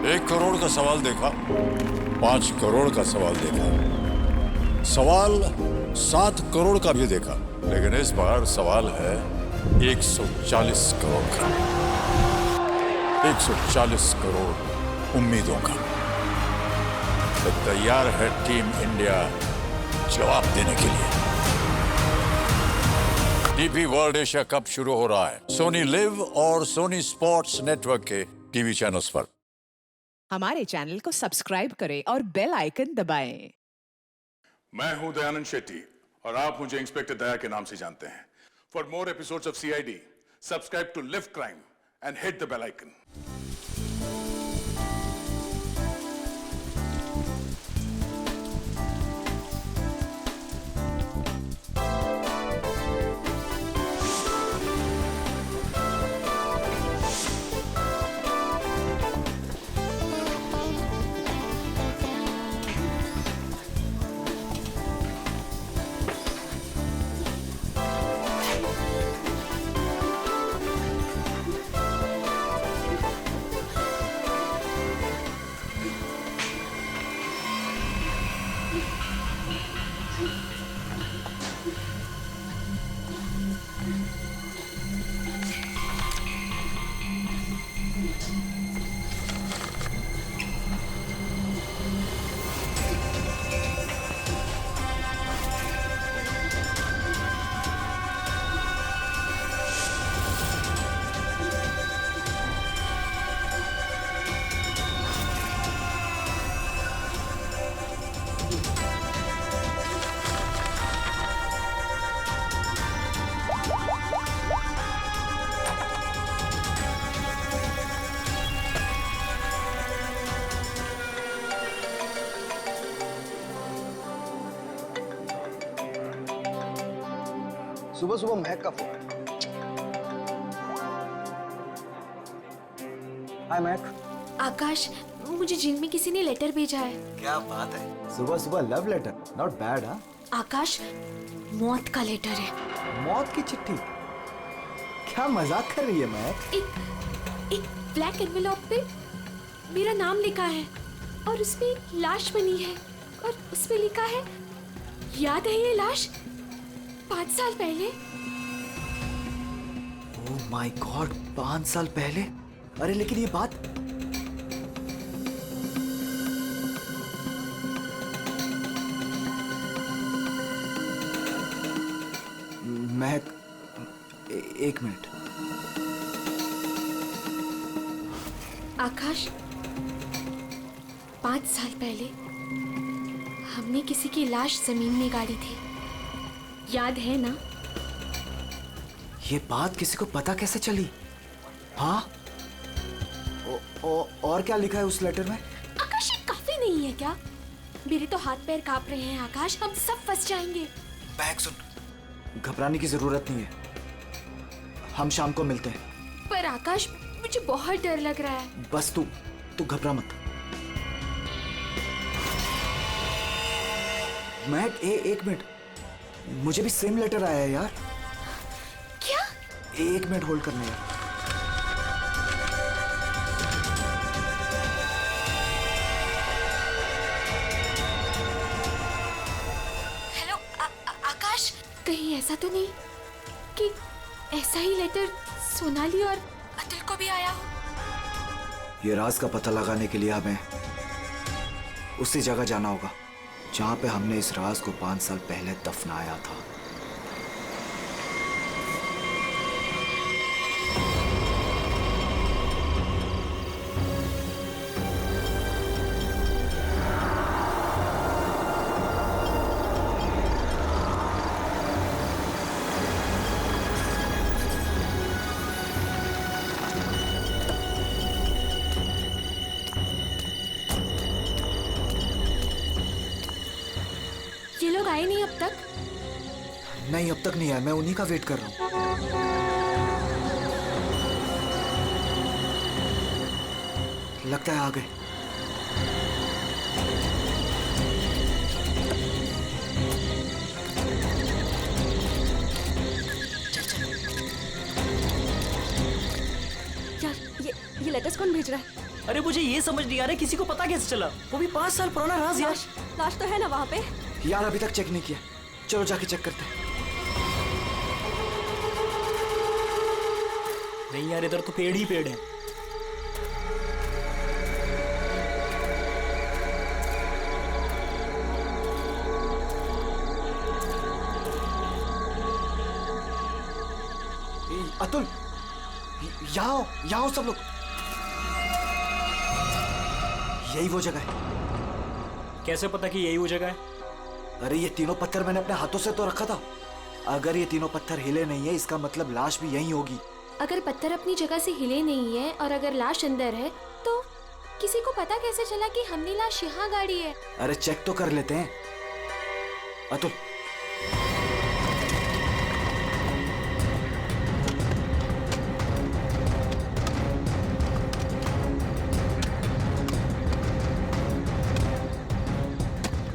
1 करोड़ का सवाल देखा, 5 करोड़ का सवाल देखा, सवाल 7 करोड़ का भी देखा, लेकिन इस बार सवाल है 140 करोड़ का। 140 करोड़ उम्मीदों का। तो तैयार है टीम इंडिया जवाब देने के लिए। डीपी वर्ल्ड एशिया कप शुरू हो रहा है सोनी लिव और सोनी स्पोर्ट्स नेटवर्क के टीवी चैनल्स पर। हमारे चैनल को सब्सक्राइब करें और बेल आइकन दबाएं। मैं हूं दयानंद शेट्टी और आप मुझे इंस्पेक्टर दया के नाम से जानते हैं। For more episodes of CID, subscribe to live crime and hit the bell icon. सुबह सुबह महक का फोन। हाय महक। आकाश, मुझे जिम में किसी ने लेटर भेजा है। क्या बात है, सुबह सुबह लव लेटर, नॉट बैड। हाँ आकाश, मौत का लेटर है। मौत की चिट्ठी? क्या मजाक कर रही है महक? एक ब्लैक एनवेलप पे मेरा नाम लिखा है और उसमें एक लाश बनी है और उसमें लिखा है, याद है ये लाश 5 साल पहले? ओह माय गॉड, 5 साल पहले? अरे लेकिन ये बात महक, एक मिनट। आकाश, 5 साल पहले हमने किसी की लाश जमीन में गाड़ी थी, याद है ना? ये बात किसी को पता कैसे चली? हाँ, और क्या लिखा है उस लेटर में? आकाश, ये काफी नहीं है क्या? मेरे तो हाथ पैर कांप रहे हैं आकाश, हम सब फंस जाएंगे। बैग सुन, घबराने की जरूरत नहीं है, हम शाम को मिलते हैं। पर आकाश, मुझे बहुत डर लग रहा है। बस तू घबरा मत। महक, एक मिनट, मुझे भी सेम लेटर आया है यार। क्या? 1 मिनट होल्ड करना यार। हेलो आकाश, कहीं ऐसा तो नहीं कि ऐसा ही लेटर सोनाली और अतुल को भी आया हो? ये राज का पता लगाने के लिए हमें उसी जगह जाना होगा जहां पे हमने इस राज को 5 साल पहले दफनाया था। ये लोग आए नहीं अब तक? नहीं, अब तक नहीं आया, मैं उन्हीं का वेट कर रहा हूं। लगता है आ गए। यार, ये लेटर्स कौन भेज रहा है? अरे मुझे ये समझ नहीं आ रहा किसी को पता कैसे चला, वो भी 5 साल पुराना राज यार। लाश तो है ना वहाँ पे? यार अभी तक चेक नहीं किया, चलो जाके चेक करते हैं। नहीं यार, इधर तो पेड़ ही पेड़ है। अतुल, यहाँ आओ सब लोग। यही वो जगह है। कैसे पता कि यही वो जगह है? अरे ये तीनों पत्थर मैंने अपने हाथों से तो रखा था। अगर ये तीनों पत्थर हिले नहीं है, इसका मतलब लाश भी यहीं होगी। अगर पत्थर अपनी जगह से हिले नहीं है और अगर लाश अंदर है, तो किसी को पता कैसे चला कि हमने लाश यहाँ गाड़ी है? अरे चेक तो कर लेते हैं। अतुल,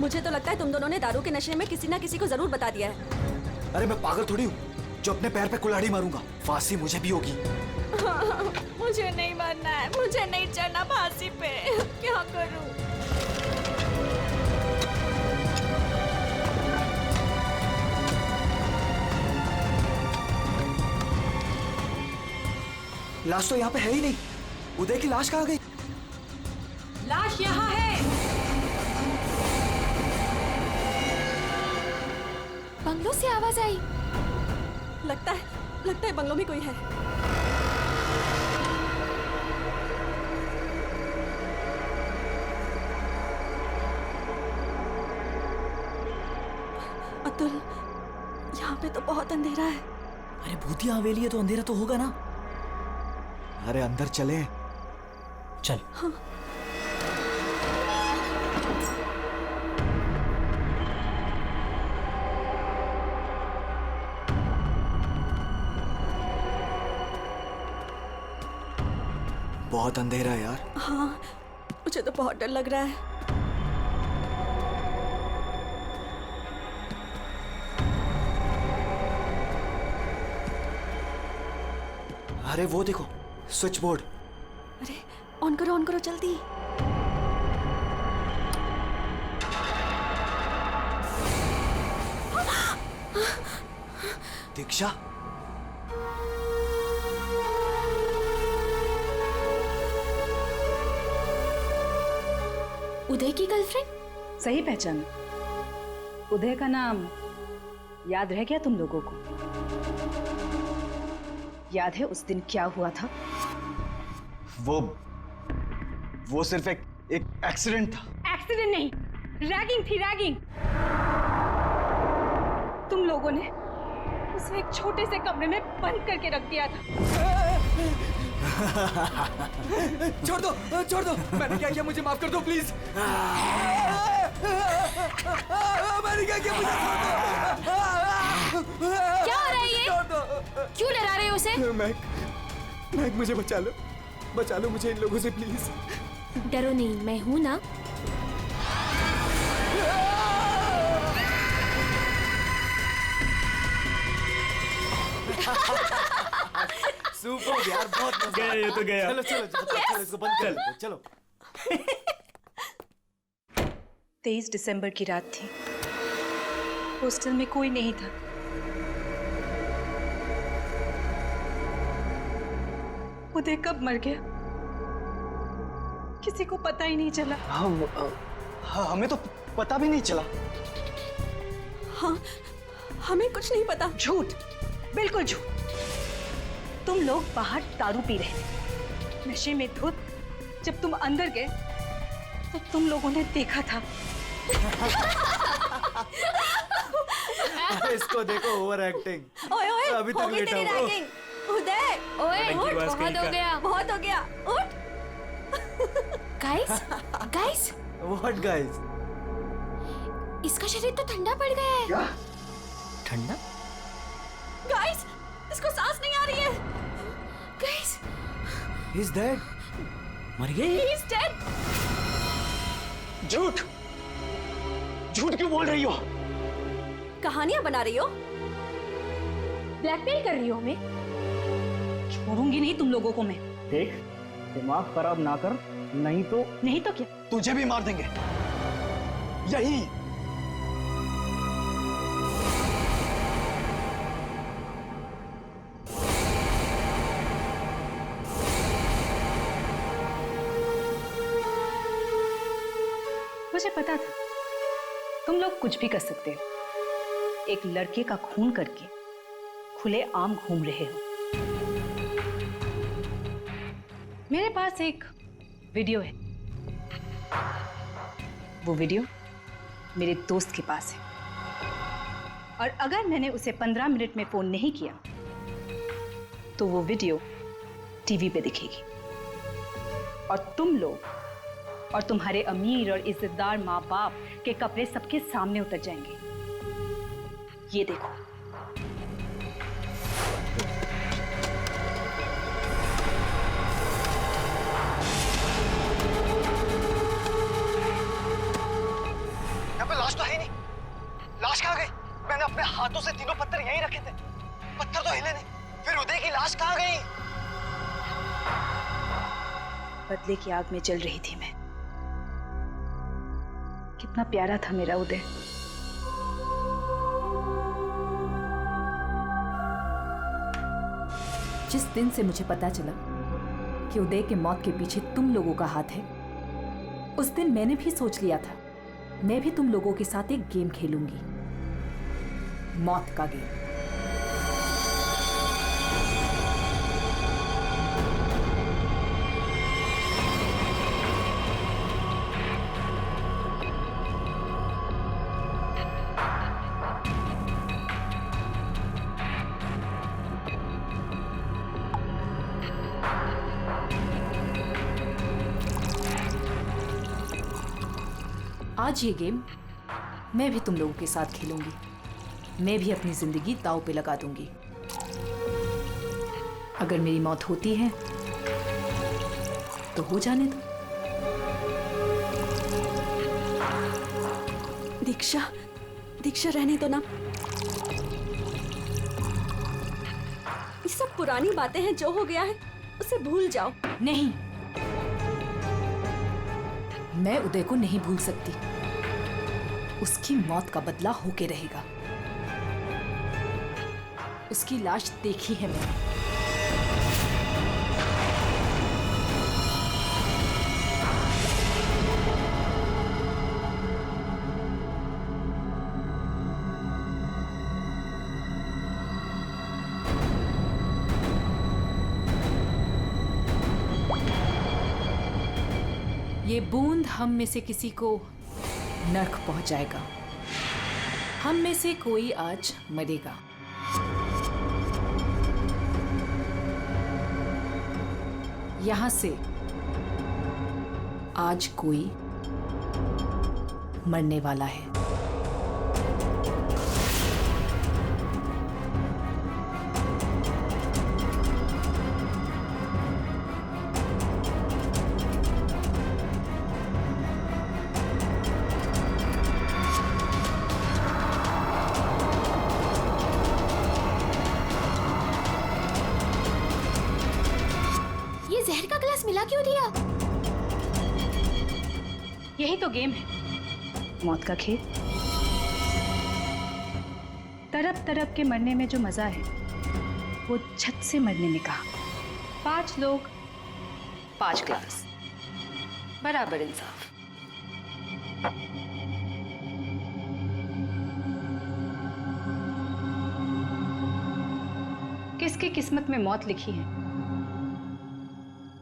मुझे तो लगता है तुम दोनों ने दारू के नशे में किसी ना किसी को जरूर बता दिया है। अरे मैं पागल थोड़ी हूँ जो अपने पैर पे कुल्हाड़ी मारूंगा। फांसी मुझे भी होगी। मुझे नहीं मरना है, मुझे नहीं चढ़ना फांसी पे। क्या करूं? लाश तो यहाँ पे है ही नहीं। उदय की लाश कहाँ गई? लाश यहाँ है। बंगलों से आवाज आई। लगता है बंगलों में कोई है। अतुल, यहाँ पे तो बहुत अंधेरा है। अरे भूतिया हवेली है तो अंधेरा तो होगा ना। अरे अंदर चले। चल। हाँ। बहुत अंधेरा है यार। हाँ, मुझे तो बहुत डर लग रहा है। अरे वो देखो, स्विच बोर्ड। अरे ऑन करो जल्दी। दीक्षा, उदय की गर्लफ्रेंड? सही पहचान। उदय का नाम याद रह गया तुम लोगों को? याद है उस दिन क्या हुआ था? वो सिर्फ एक एक्सीडेंट था। एक्सीडेंट नहीं, रैगिंग थी, रैगिंग। तुम लोगों ने उसे एक छोटे से कमरे में बंद करके रख दिया था। छोड़ दो, मैंने क्या किया, मुझे माफ कर दो प्लीज। मैंने क्या किया, मुझे छोड़ दो। क्या हो रहा है ये? क्यों डरा रहे हो उसे? मैक, मुझे बचा लो मुझे इन लोगों से प्लीज। डरो नहीं, मैं हूं ना। सुपर यार, बहुत मजा गया ये तो गया। चलो इसको बंद कर लो, चलो। 23 दिसंबर की रात थी। हॉस्टल में कोई नहीं था। उदय कब मर गया किसी को पता ही नहीं चला। हमें तो पता भी नहीं चला। हाँ, हमें कुछ नहीं पता। झूठ, बिल्कुल झूठ। तुम लोग बाहर दारू पी रहे थे, नशे में धुत। जब तुम अंदर गए तो तुम लोगों ने देखा था। इसको देखो, ओवर एक्टिंग। ओए अभी तक लेटा हुआ। उदय, ओए उठ, बहुत हो गया, उठ। Guys, what guys? इसका शरीर तो ठंडा पड़ गया है। क्या? ठंडा? गाइस, इसको सांस नहीं आ रही है। Guys, he is dead. मर गए? He is dead. झूठ क्यों बोल रही हो? कहानियां बना रही हो? ब्लैकमेल कर रही हो हमें? छोड़ूंगी नहीं तुम लोगों को मैं। देख, दिमाग खराब ना कर, नहीं तो नहीं तो क्या? तुझे भी मार देंगे यही। मुझे पता था तुम लोग कुछ भी कर सकते हो। एक लड़के का खून करके खुले आम घूम रहे हो। मेरे पास एक वीडियो है। वो वीडियो मेरे दोस्त के पास है, और अगर मैंने उसे 15 मिनट में फोन नहीं किया तो वो वीडियो टीवी पे दिखेगी, और तुम लोग और तुम्हारे अमीर और इज्जतदार माँ बाप के कपड़े सबके सामने उतर जाएंगे। ये देखो। यहाँ पे लाश तो है नहीं। लाश कहाँ गई? मैंने अपने हाथों से तीनों पत्थर यहीं रखे थे, पत्थर तो हिले नहीं। फिर उदय की लाश कहाँ गई? बदले की आग में जल रही थी मैं। कितना प्यारा था मेरा उदय। जिस दिन से मुझे पता चला कि उदय के मौत के पीछे तुम लोगों का हाथ है, उस दिन मैंने भी सोच लिया था मैं भी तुम लोगों के साथ एक गेम खेलूंगी, मौत का गेम। आज ये गेम मैं भी तुम लोगों के साथ खेलूंगी। मैं भी अपनी जिंदगी दांव पे लगा दूंगी। अगर मेरी मौत होती है तो हो जाने दो। दीक्षा, दीक्षा रहने दो ना। ये सब पुरानी बातें हैं, जो हो गया है उसे भूल जाओ। नहीं, मैं उदय को नहीं भूल सकती। उसकी मौत का बदला होके रहेगा। उसकी लाश देखी है मैंने। ये बूंद हम में से किसी को नर्क पहुंचाएगा। हम में से कोई आज मरेगा। यहां से आज कोई मरने वाला है। जहर का ग्लास मिला क्यों दिया? यही तो गेम है, मौत का खेल। तरफ तरफ के मरने में जो मजा है वो छत से मरने में कहा। 5 लोग 5 ग्लास, बराबर इंसाफ। किसकी किस्मत में मौत लिखी है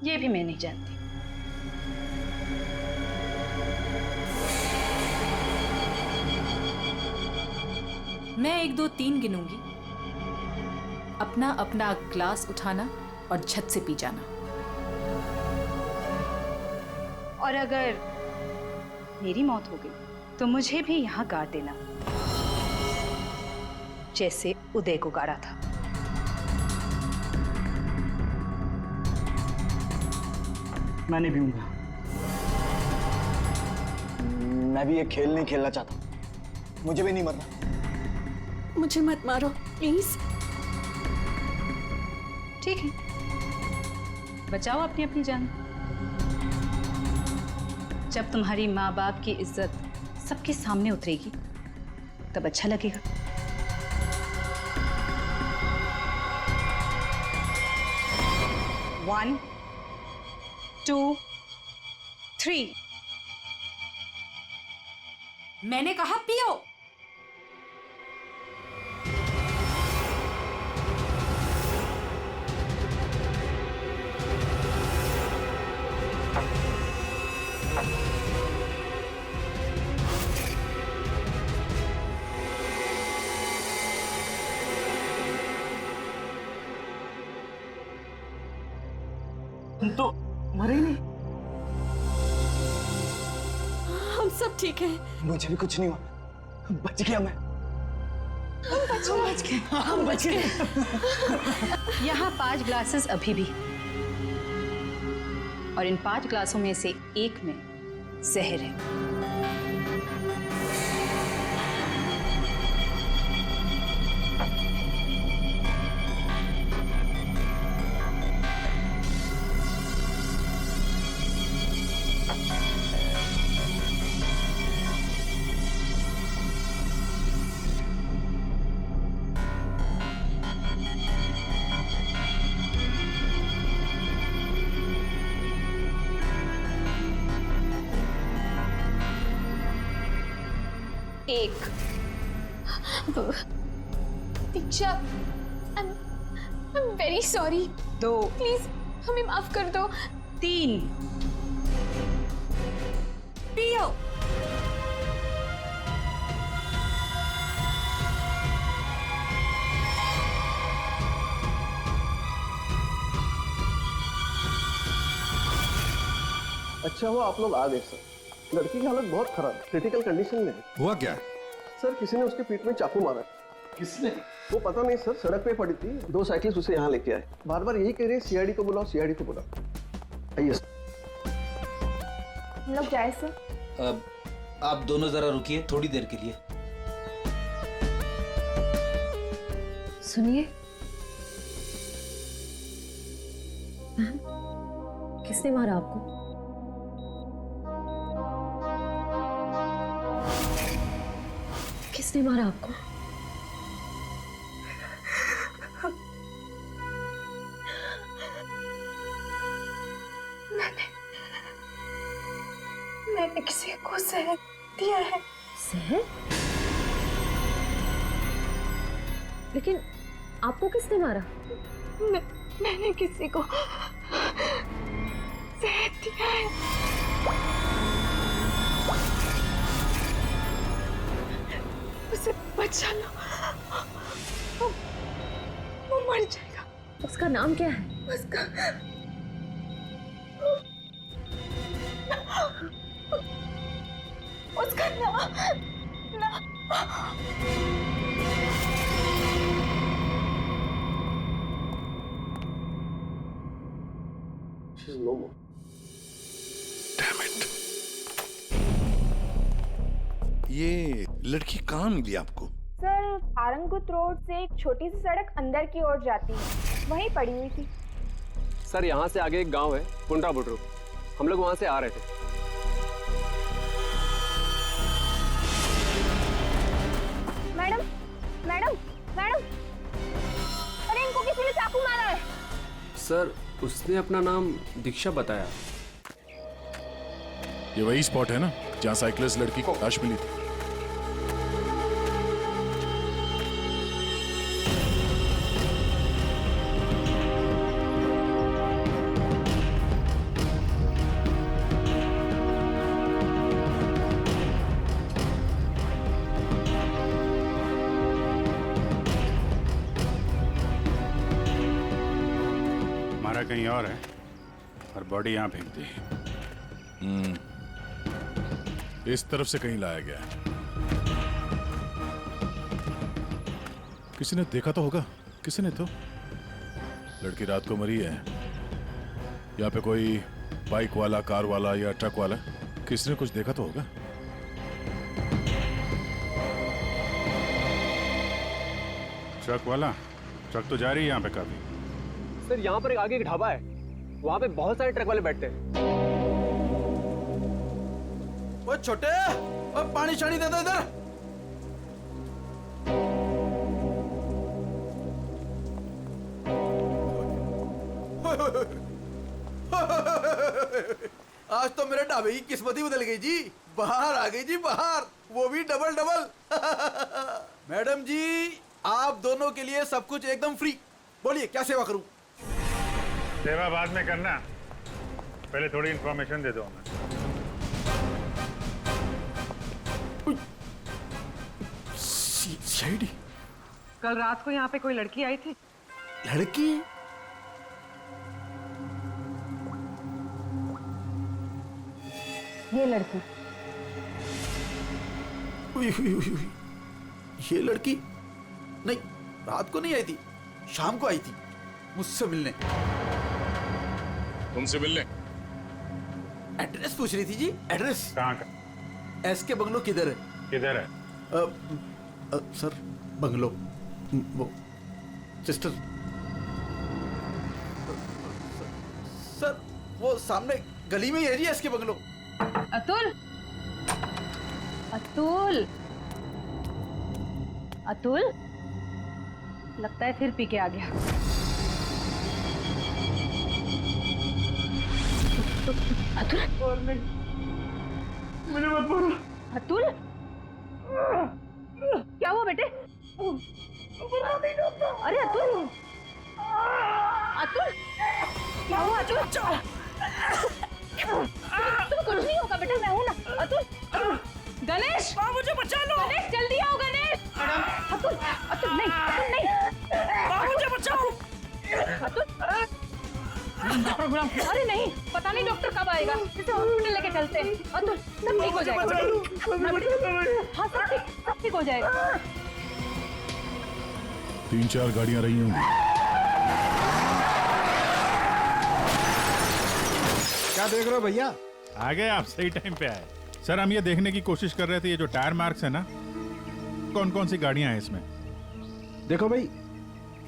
ये भी मैं नहीं जानती। मैं 1 2 3 गिनूंगी। अपना अपना ग्लास उठाना और छत से पी जाना। और अगर मेरी मौत हो गई तो मुझे भी यहाँ गाड़ देना, जैसे उदय को गाड़ा था। मैं नहीं पीऊंगा। मैं भी ये खेल नहीं खेलना चाहता। मुझे भी नहीं मरना। मुझे मत मारो प्लीज। ठीक है, बचाओ अपनी अपनी जान। जब तुम्हारी माँ बाप की इज्जत सबके सामने उतरेगी तब अच्छा लगेगा। One, two, three. मैंने कहा पियो। तो मरे ही नहीं। हम सब ठीक हैं। मुझे भी कुछ नहीं हुआ, बच गया मैं। हम बच गए। यहाँ 5 ग्लासेस अभी भी, और इन 5 ग्लासों में से एक में जहर है। एक, दीक्षा, I'm very sorry। 2, प्लीज हमें माफ कर दो। 3। पियो। अच्छा हुआ आप लोग आ गए सर। लड़की की हालत बहुत खराब, क्रिटिकल कंडीशन में है। हुआ क्या? सर किसी ने उसके पीठ में चाकू मारा। किसने? वो पता नहीं सर, सड़क पे पड़ी थी, 2 साइकिल्स उसे यहाँ लेके आए। बार बार यही कह रहे हैं सीआईडी को बुलाओ, सीआईडी को बुलाओ। आइए सर। हम लोग जाए सर? अब आप दोनों जरा रुकिए थोड़ी देर के लिए। सुनिए, किसने मारा आपको? किसने मारा आपको? मैंने किसी को जहर दिया है। जहर? लेकिन आपको किसने मारा? मैंने किसी को जहर दिया है। उसे बचा लो, वो मर जाएगा। उसका नाम क्या है? उसका नाम ये लड़की कहाँ मिली आपको? सर, आरंगुत रोड से एक छोटी सी सड़क अंदर की ओर जाती है, वहीं पड़ी हुई थी। सर यहाँ से आगे एक गांव है, कुंडा बुड्रू। हम लोग वहां से आ रहे थे। मैडम, मैडम, मैडम, अरे इनको किसी ने चाकू मारा है। सर उसने अपना नाम दीक्षा बताया। ये वही स्पॉट है ना जहाँ साइकिलिस्ट लड़की को लाश मिली थी? हमारा कहीं और है और बॉडी यहाँ फेंक दी। इस तरफ से कहीं लाया गया है। किसी ने देखा तो होगा। किसी ने तो। लड़की रात को मरी है। यहाँ पे कोई बाइक वाला, कार वाला या ट्रक वाला, किसी ने कुछ देखा तो होगा। ट्रक वाला? ट्रक तो जा रही है यहाँ पे काफी। सर यहाँ पर एक आगे एक ढाबा है, वहाँ पे बहुत सारे ट्रक वाले बैठते हैं। ओ छोटे, ओ पानी शानी दे दो इधर। आज तो मेरे ढाबे की किस्मत ही बदल गई जी। बाहर आ गई जी बाहर, वो भी डबल डबल। मैडम जी, आप दोनों के लिए सब कुछ एकदम फ्री। बोलिए क्या सेवा करूं? सेवा बाद में करना, पहले थोड़ी इंफॉर्मेशन दे दो हमें। सीआईडी? कल रात को यहाँ पे कोई लड़की आई थी। लड़की? ये लड़की। ये लड़की? नहीं, रात को नहीं आई थी, शाम को आई थी मुझसे मिलने। तुमसे मिलने? एड्रेस पूछ रही थी जी, एड्रेस। कहाँ का? एसके बंगलो किधर है? किधर है? सर बंगलो, वो सिस्टर। सर वो सामने गली में ही है जी एसके बंगलो। अतुल, अतुल, अतुल, लगता है फिर पी के आ गया। अतुल, और नहीं, मुझे मत बोलो। अतुल, क्या हुआ बेटे? अरे अतुल, अतुल, क्या हुआ अतुल? तुम कुछ नहीं होगा बेटा, मैं हूं ना। अतुल, गणेश, मुझे बचा लो। गणेश जल्दी आओ गणेश। अतुल, अतुल नहीं, अतुल नहीं, मुझे बचाओ। अतुल, प्रोग्राम। अरे नहीं, पता नहीं डॉक्टर कब आएगा, इसे हॉस्पिटल लेके चलते हैं। अतुल, सब ठीक हो जाएगा। हाँ सब ठीक हो जाएगा। 3-4 गाड़ियां रही होंगी। क्या देख रहे हो भैया? आ गए आप, सही टाइम पे आए। सर हम ये देखने की कोशिश कर रहे थे, ये जो टायर मार्क्स है ना, कौन कौन सी गाड़ियां हैं इसमें? देखो भाई,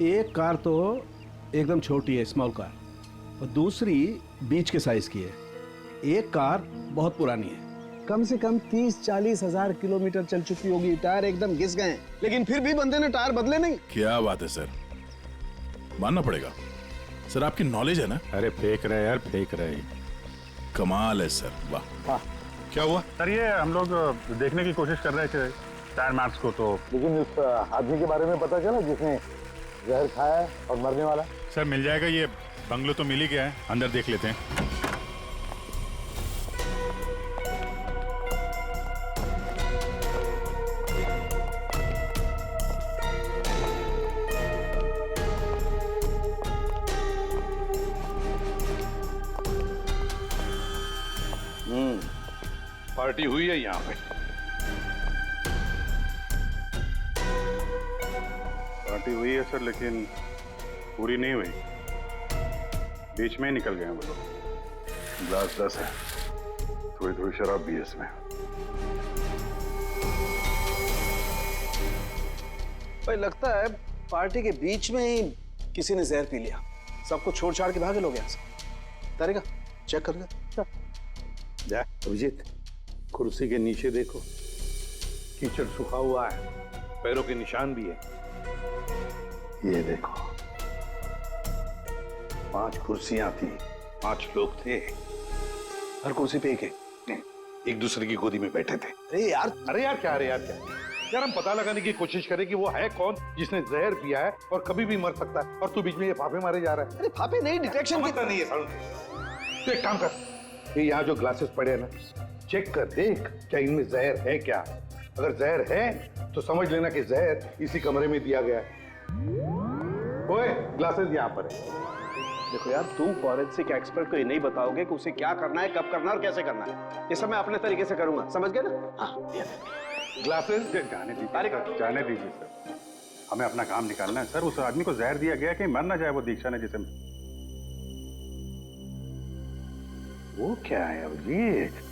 एक कार तो एकदम छोटी है, स्मॉल कार, और दूसरी बीच के साइज की है। एक कार बहुत पुरानी है, कम से कम 30-40 हजार किलोमीटर चल चुकी होगी, टायर एकदम घिस गए हैं, लेकिन फिर भी बंदे ने टायर बदले नहीं। क्या बात है सर, मानना पड़ेगा सर, आपकी नॉलेज है ना। अरे फेंक रहे यार, फेंक रहे, कमाल है सर, वाह। क्या हुआ सर? ये हम लोग देखने की कोशिश कर रहे थे टायर मार्क्स को, तो लेकिन उस आदमी के बारे में पता चला जिसने जहर खाया और मरने वाला? सर मिल जाएगा, ये बंगलो तो मिल ही गया है, अंदर देख लेते हैं। पार्टी हुई है यहाँ पे। पार्टी हुई है सर, लेकिन पूरी नहीं हुई, बीच में ही निकल गए हैं वो लोग। ग्लास 10 है, थोड़ी थोड़ी शराब भी है इसमें। भाई लगता है पार्टी के बीच में ही किसी ने जहर पी लिया, सबको छोड़ छाड़ के भागे लोग यहाँ से। तारेगा चेक कर ले। जा अभिजीत, कुर्सी के नीचे देखो, कीचड़ सूखा हुआ है, पैरों के निशान भी है। ये देखो, 5 कुर्सियां थी, 5 लोग थे, हर कुर्सी पे एक दूसरे की गोदी में बैठे थे। अरे यार क्या यार, हम पता लगाने की कोशिश करें कि वो है कौन जिसने जहर पिया है और कभी भी मर सकता है, और तू बीच में ये फाफे मारे जा रहा है। अरे फाफे नहीं, डिटेक्शन की नहीं है। तो एक काम कर, ये यहाँ जो ग्लासेस पड़े हैं ना, चेक कर देख क्या इनमें जहर है क्या। अगर जहर है तो समझ लेना कि जहर इसी कमरे में दिया गया है। ओए, ग्लासेस यहाँ पर है। देखो यार, तुम फॉरेंसिक एक्सपर्ट को ये नहीं बताओगे कि उसे क्या करना है, कब करना है और कैसे करना है। ये सब मैं अपने तरीके से करूंगा, समझ गए ना? हाँ, ग्लासेस जाने दीजिए सर, हमें अपना काम निकालना है सर। उस आदमी को जहर दिया गया कि मर ना जाए वो दीक्षा ने, जिसे वो क्या है अभिजीत?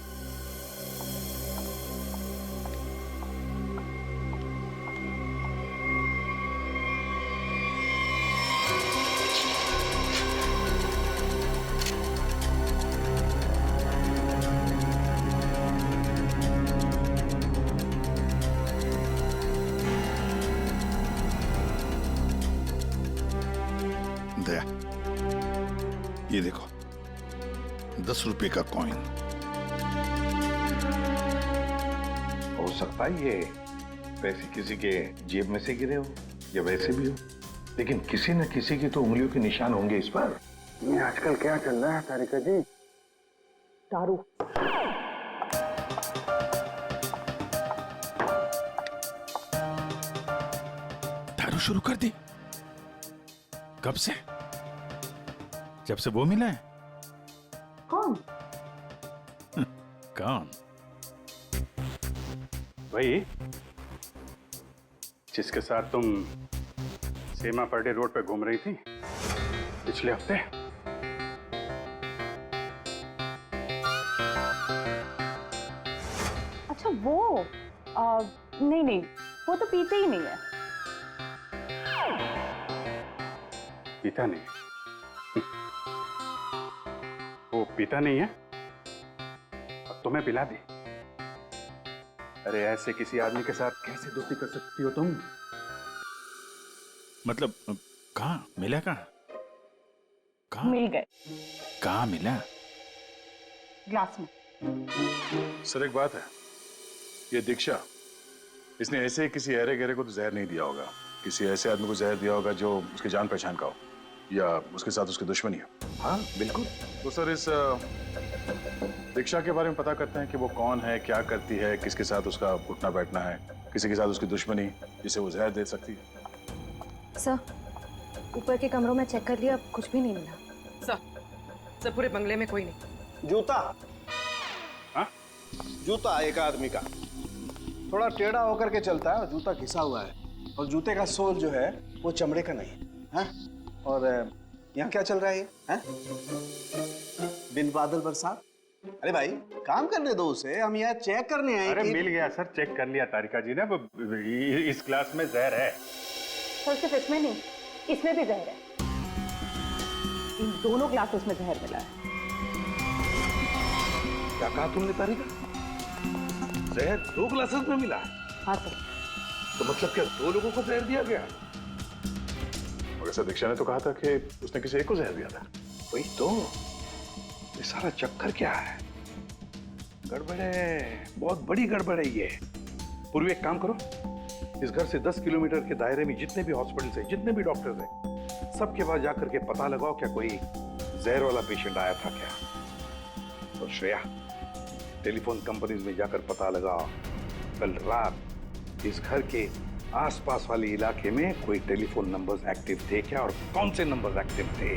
10 रुपए का कॉइन। हो सकता है ये पैसे किसी के जेब में से गिरे हो या वैसे भी हो, लेकिन किसी न किसी की तो उंगलियों के निशान होंगे इस पर। ये आजकल क्या चल रहा है तारिका जी? दारू। दारू शुरू कर दी? कब से? जब से वो मिला है? कौन? कौन? वही जिसके साथ तुम सीमा पर्डे रोड पे घूम रही थी पिछले हफ्ते। अच्छा वो नहीं नहीं, वो तो पीते ही नहीं है। पीता नहीं? वो पीता नहीं है? अब तुम्हें पिला दी। अरे ऐसे किसी आदमी के साथ कैसे दोस्ती कर सकती हो तुम? मतलब कहाँ मिला? कहाँ मिल गए। कहाँ मिला? ग्लास में। सर एक बात है, ये दीक्षा, इसने ऐसे ही किसी अहरे गहरे को तो जहर नहीं दिया होगा। किसी ऐसे आदमी को जहर दिया होगा जो उसके जान पहचान का हो या उसके साथ उसकी दुश्मनी है। हाँ बिल्कुल। तो सर इस दीक्षा के बारे में पता करते हैं कि वो कौन है, क्या करती है, किसके साथ उसका उठना बैठना है, किसी के साथ उसकी दुश्मनी जिसे वो जहर दे सकती है। सर ऊपर के कमरों में चेक कर लिया, कुछ भी नहीं मिला। सर पूरे बंगले में कोई नहीं। जूता। हाँ? जूता एक आदमी का थोड़ा टेढ़ा होकर के चलता है और जूता घिसा हुआ है, और जूते का सोल जो है वो चमड़े का नहीं है। और यहाँ क्या चल रहा है ये? बिन बादल बरसात। अरे भाई काम करने दो उसे, हम यहाँ चेक करने आए। अरे मिल गया सर, चेक कर लिया तारिका जी ने। इस ग्लास में जहर है। सर सिर्फ इसमें नहीं, इसमें भी जहर है। इन दोनों ग्लासेस में जहर मिला है। क्या कहा तुमने तारिका? जहर 2 ग्लासेस में मिला है? हाँ सर। तो मतलब क्या 2 लोगों को जहर दिया गया? मगर सर दीक्षा ने तो कहा था कि उसने किसी एक को जहर दिया था। वही तो, ये सारा चक्कर क्या है? गड़बड़ है, बहुत बड़ी गड़बड़ है ये। पूर्वी एक काम करो, इस घर से 10 किलोमीटर के दायरे में जितने भी हॉस्पिटल्स हैं, जितने भी डॉक्टर्स हैं, सबके पास जाकर के पता लगाओ क्या कोई जहर वाला पेशेंट आया था क्या। और श्रेया, टेलीफोन कंपनीज में जाकर पता लगाओ कल रात इस घर के आसपास वाले इलाके में कोई टेलीफोन नंबर्स एक्टिव थे क्या, और कौन से नंबर्स एक्टिव थे।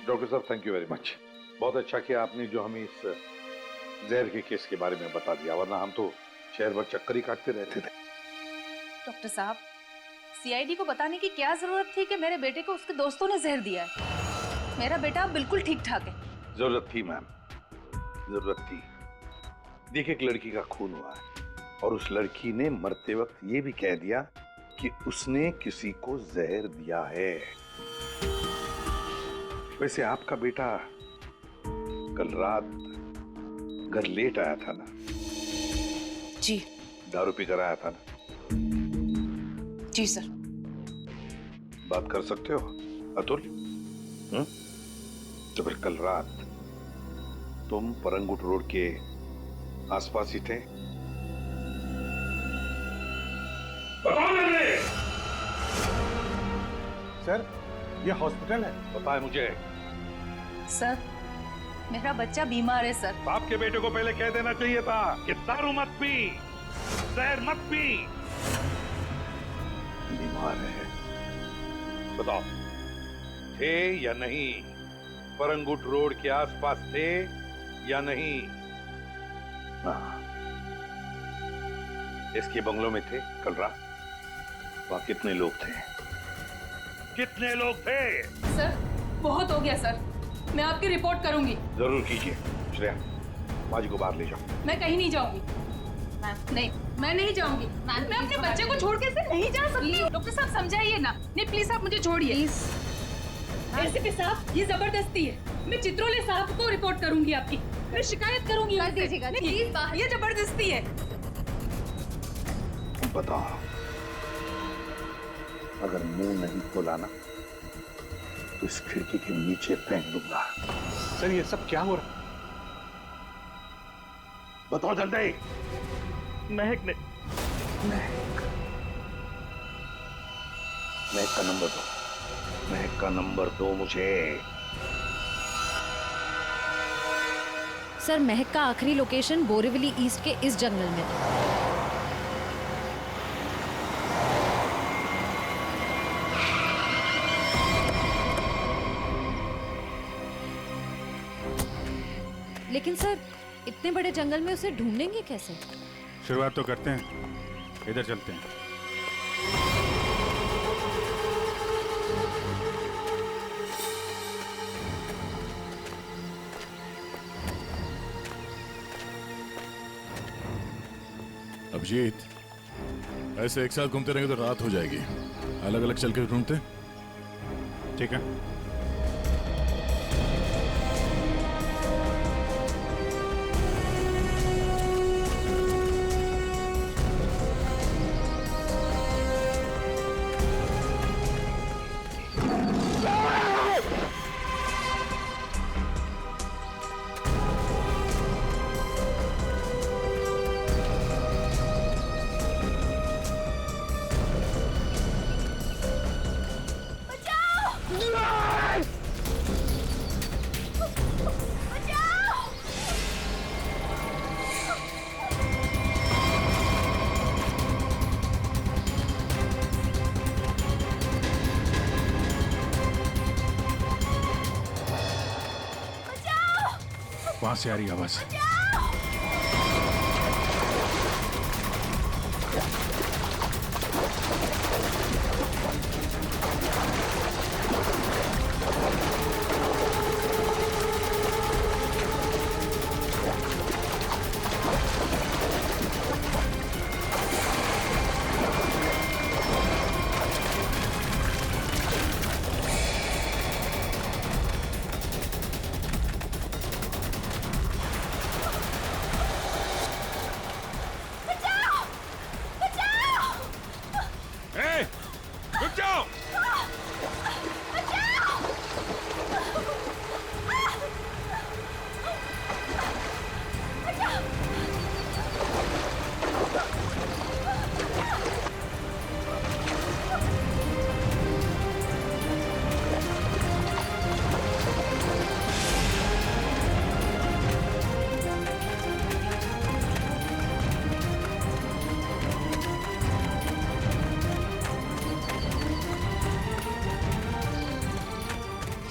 डॉक्टर साहब थैंक यू वेरी मच। बहुत अच्छा किया आपने जो हमें इस जहर के केस के बारे में बता दिया, वरना हम तो शहर भर चक्कर ही काटते रहते थे। डॉक्टर साहब, सीआईडी को बताने की क्या जरूरत थी कि मेरे बेटे को उसके दोस्तों ने जहर दिया है? मेरा बेटा बिल्कुल ठीक ठाक है। जरूरत थी मैम, जरूरत थी। देखिए एक लड़की का खून हुआ है और उस लड़की ने मरते वक्त ये भी कह दिया कि उसने किसी को जहर दिया है। वैसे आपका बेटा कल रात घर लेट आया था ना? जी। दारू पी कर आया था ना? जी सर। बात कर सकते हो अतुल? तो फिर कल रात तुम परंगुट रोड के आसपास ही थे? सर ये हॉस्पिटल है। पता है मुझे। सर मेरा बच्चा बीमार है सर। बाप के बेटे को पहले कह देना चाहिए था कि दारू मत पी, जहर मत पी। बीमार है, बताओ थे या नहीं? परंगुट रोड के आसपास थे या नहीं? इसके बंगलों में थे कल रात? वहां कितने लोग थे? कितने लोग थे? सर बहुत हो गया सर, मैं आपकी रिपोर्ट करूंगी। जरूर कीजिए। श्रेया, बाजी को बाहर ले जाओ। मैं कहीं नहीं जाऊंगी। नहीं, मैं नहीं जाऊंगी। मैं अपने बच्चे को छोड़ के ऐसे नहीं जा सकती। डॉक्टर साहब समझाइए ना। नहीं प्लीज आप मुझे छोड़िए। एसीपी साहब ये जबरदस्ती है। मैं चित्रोले साहब को रिपोर्ट करूंगी आपकी। मैं शिकायत करूंगी। कर दीजिएगा प्लीज। ये जबरदस्ती है। बताओ, अगर मुंह नहीं खोला ना तो इस खिड़की के नीचे फेंक दूंगा। सर ये सब क्या हो रहा? बताओ जल्दी। महक ने महक का नंबर दो, महक का नंबर दो मुझे। सर, महक का आखिरी लोकेशन बोरीवली ईस्ट के इस जंगल में था। लेकिन सर, इतने बड़े जंगल में उसे ढूंढेंगे कैसे? शुरुआत तो करते हैं, इधर चलते हैं। अभिजीत, ऐसे एक साथ घूमते रहेंगे तो रात हो जाएगी। अलग अलग चल के ढूंढते, ठीक है? वहां से आ रही आवाज।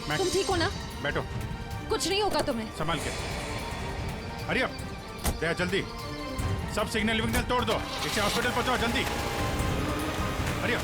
तुम ठीक हो ना? बैठो। कुछ नहीं होगा तुम्हें। संभाल के। हरिया, दया जल्दी। सब सिग्नल विग्नल तोड़ दो, इसे हॉस्पिटल पहुंचाओ जल्दी। हरिया।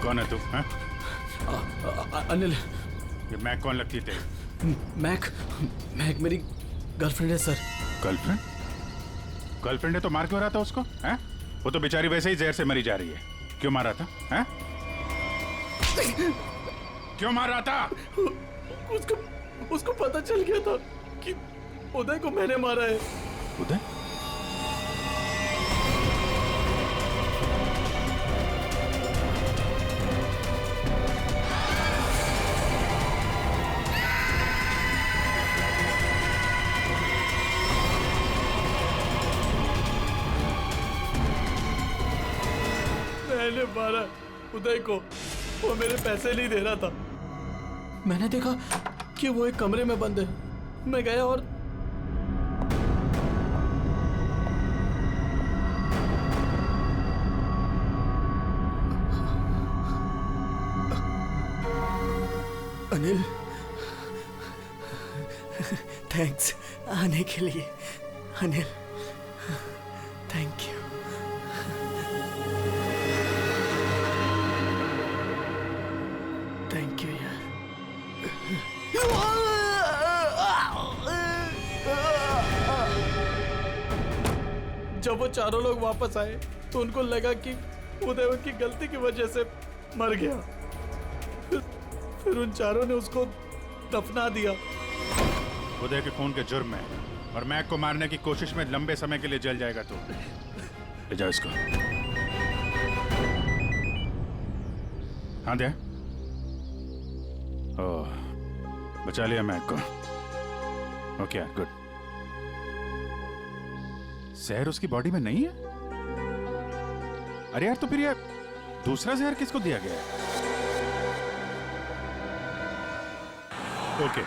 कौन है तू? अनिल। ये मैक कौन लगती है तेरी? मैक मेरी गर्लफ्रेंड है सर। गर्लफ्रेंड? गर्लफ्रेंड है तो मार क्यों रहा था उसको? हैं? वो तो बेचारी वैसे ही जहर से मरी जा रही है। क्यों मार रहा था? हैं? क्यों मार रहा था? उसको पता चल गया था कि उदय को मैंने मारा है। उदय? मैंने मारा उदय को। वो मेरे पैसे नहीं दे रहा था। मैंने देखा कि वो एक कमरे में बंद है। मैं गया और अनिल, थैंक्स आने के लिए। Anil, thank you. Thank you यार। जब वो चारों लोग वापस आए तो उनको लगा कि उदय उनकी गलती की वजह से मर गया। फिर उन चारों ने उसको दफना दिया। उदय के खून के जुर्म में और मैक को मारने की कोशिश में लंबे समय के लिए जल जाएगा। तो ले जाओ इसको। हाँ दे। ओह, बचा लिया मैक को। Okay good. जहर उसकी बॉडी में नहीं है? अरे यार, तो फिर ये दूसरा जहर किसको दिया गया है? Okay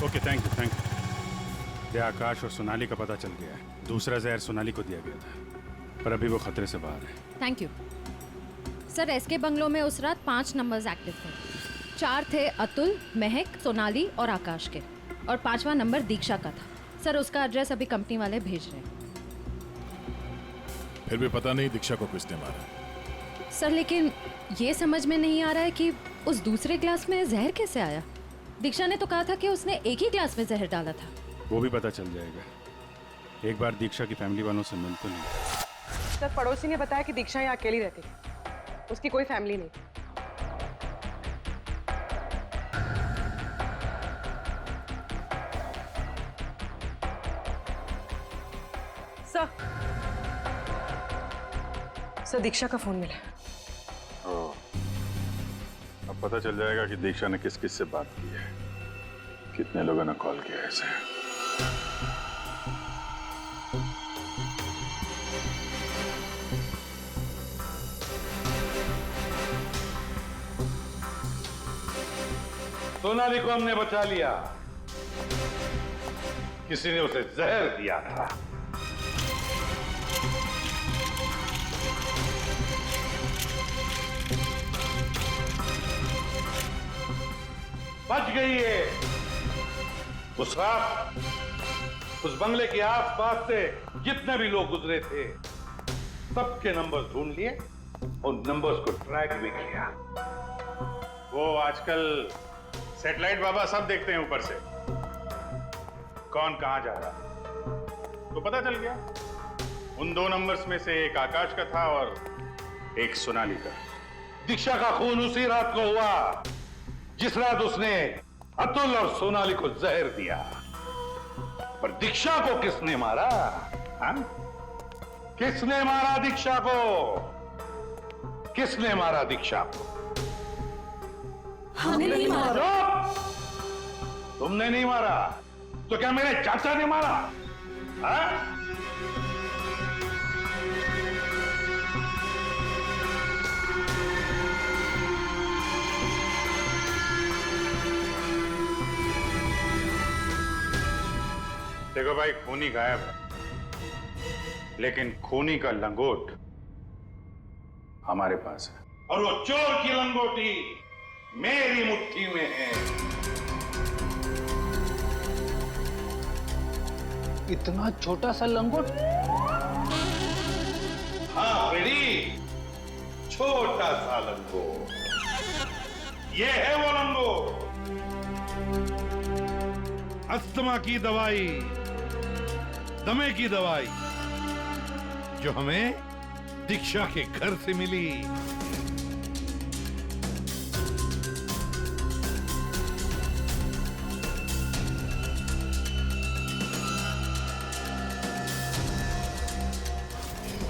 okay, thank you thank you. ये आकाश और सोनाली का पता चल गया है। दूसरा जहर सोनाली को दिया गया था, पर अभी वो खतरे से बाहर है। Thank you sir. SK bungalow में उस रात 5 नंबर्स एक्टिव थे। 4 थे अतुल, महक, सोनाली और आकाश के, और 5वां नंबर दीक्षा का था। सर उसका एड्रेस अभी कंपनी वाले भेज रहे हैं। फिर भी पता नहीं दीक्षा को किसने मारा। सर लेकिन ये समझ में नहीं आ रहा है कि उस दूसरे ग्लास में जहर कैसे आया। दीक्षा ने तो कहा था कि उसने एक ही ग्लास में जहर डाला था। वो भी पता चल जाएगा। एक बार दीक्षा की फैमिली वालों से मिल तो नहीं। सर पड़ोसी ने बताया कि दीक्षा यहाँ अकेली रहती है, उसकी कोई फैमिली नहीं। सर दीक्षा का फोन मिला। अब पता चल जाएगा कि दीक्षा ने किस किस से बात की है, कितने लोगों ने कॉल किया है इसे। सोनाली को हमने बचा लिया। किसी ने उसे जहर दिया था। बच गई है। उस रात उस बंगले के आसपास से जितने भी लोग गुजरे थे सबके नंबर्स ढूंढ लिए और नंबर्स को ट्रैक भी किया। वो आजकल सैटेलाइट बाबा सब देखते हैं ऊपर से, कौन कहां जा रहा है। तो पता चल गया उन 2 नंबर्स में से एक आकाश का था और एक सोनाली का। दीक्षा का खून उसी रात को हुआ जिस रात उसने अतुल और सोनाली को जहर दिया। पर दीक्षा को किसने मारा? हाँ? किसने मारा दीक्षा को? किसने मारा दीक्षा को? हमने नहीं मारा। तुमने नहीं मारा तो क्या मेरे चाचा ने मारा? हाँ? देखो भाई, खूनी गायब है, लेकिन खूनी का लंगोट हमारे पास है। और वो चोर की लंगोटी मेरी मुट्ठी में है। इतना छोटा सा लंगोट? हाँ फ्रेडी, छोटा सा लंगोट। ये है वो लंगोट। अस्थमा की दवाई, दमे की दवाई जो हमें दीक्षा के घर से मिली।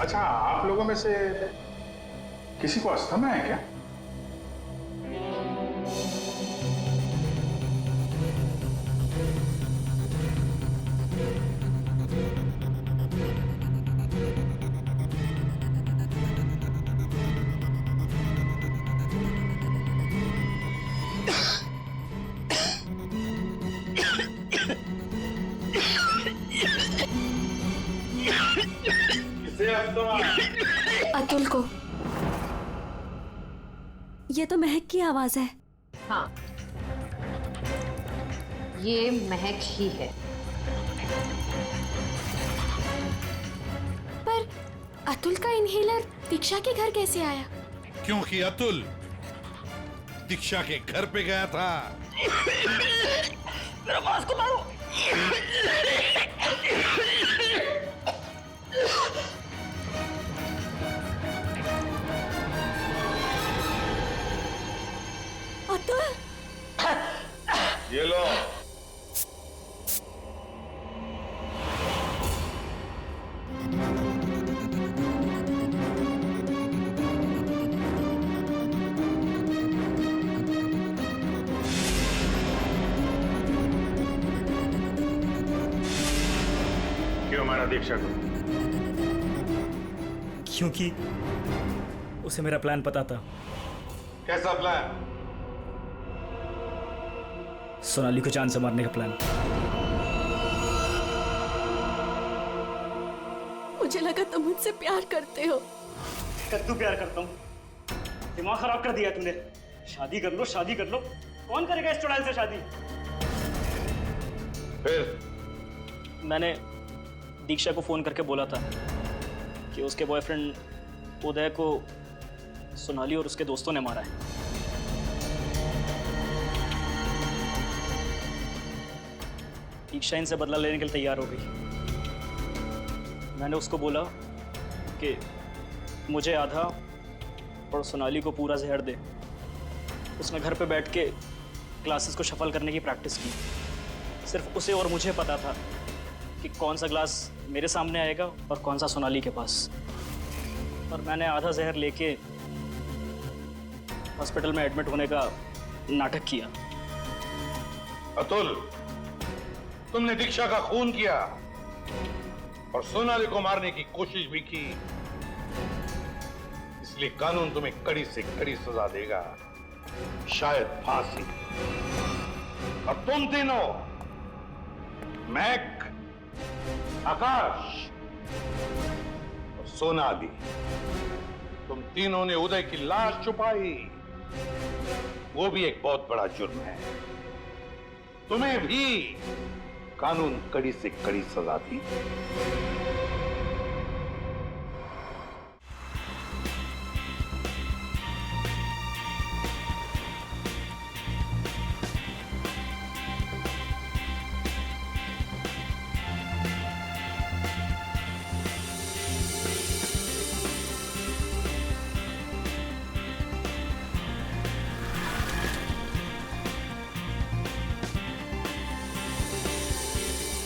अच्छा, आप लोगों में से किसी को अस्थमा है क्या? अतुल को। ये तो महक की आवाज है। हाँ, ये महक ही है। पर अतुल का इनहेलर दीक्षा के घर कैसे आया? क्योंकि अतुल दीक्षा के घर पे गया था। मेरा मास्क उतारो। अतुल, ये लो। क्यों मारा दीक्षा को? क्योंकि उसे मेरा प्लान पता था। कैसा प्लान? सोनाली को जान से मारने का प्लान। मुझे लगा तुम मुझसे प्यार करते हो। कद्दू प्यार करता हूँ? दिमाग खराब कर दिया तूने। शादी कर लो, शादी कर लो। कौन करेगा इस चुड़ैल से शादी? फिर मैंने दीक्षा को फोन करके बोला था कि उसके बॉयफ्रेंड उदय को सोनाली और उसके दोस्तों ने मारा है। दीक्षा इनसे बदला लेने के लिए तैयार हो गई। मैंने उसको बोला कि मुझे आधा और सोनाली को पूरा जहर दे। उसने घर पे बैठ के क्लासेस को शफल करने की प्रैक्टिस की। सिर्फ उसे और मुझे पता था कि कौन सा ग्लास मेरे सामने आएगा और कौन सा सोनाली के पास। और मैंने आधा जहर लेके हॉस्पिटल में एडमिट होने का नाटक किया। अतुल, तुमने दीक्षा का खून किया और सोनाली को मारने की कोशिश भी की। इसलिए कानून तुम्हें कड़ी से कड़ी सजा देगा, शायद फांसी। और तुम तीनों, महक, आकाश और सोनाली, तुम तीनों ने उदय की लाश छुपाई। वो भी एक बहुत बड़ा जुर्म है। तुम्हें भी कानून कड़ी से कड़ी सजा दी।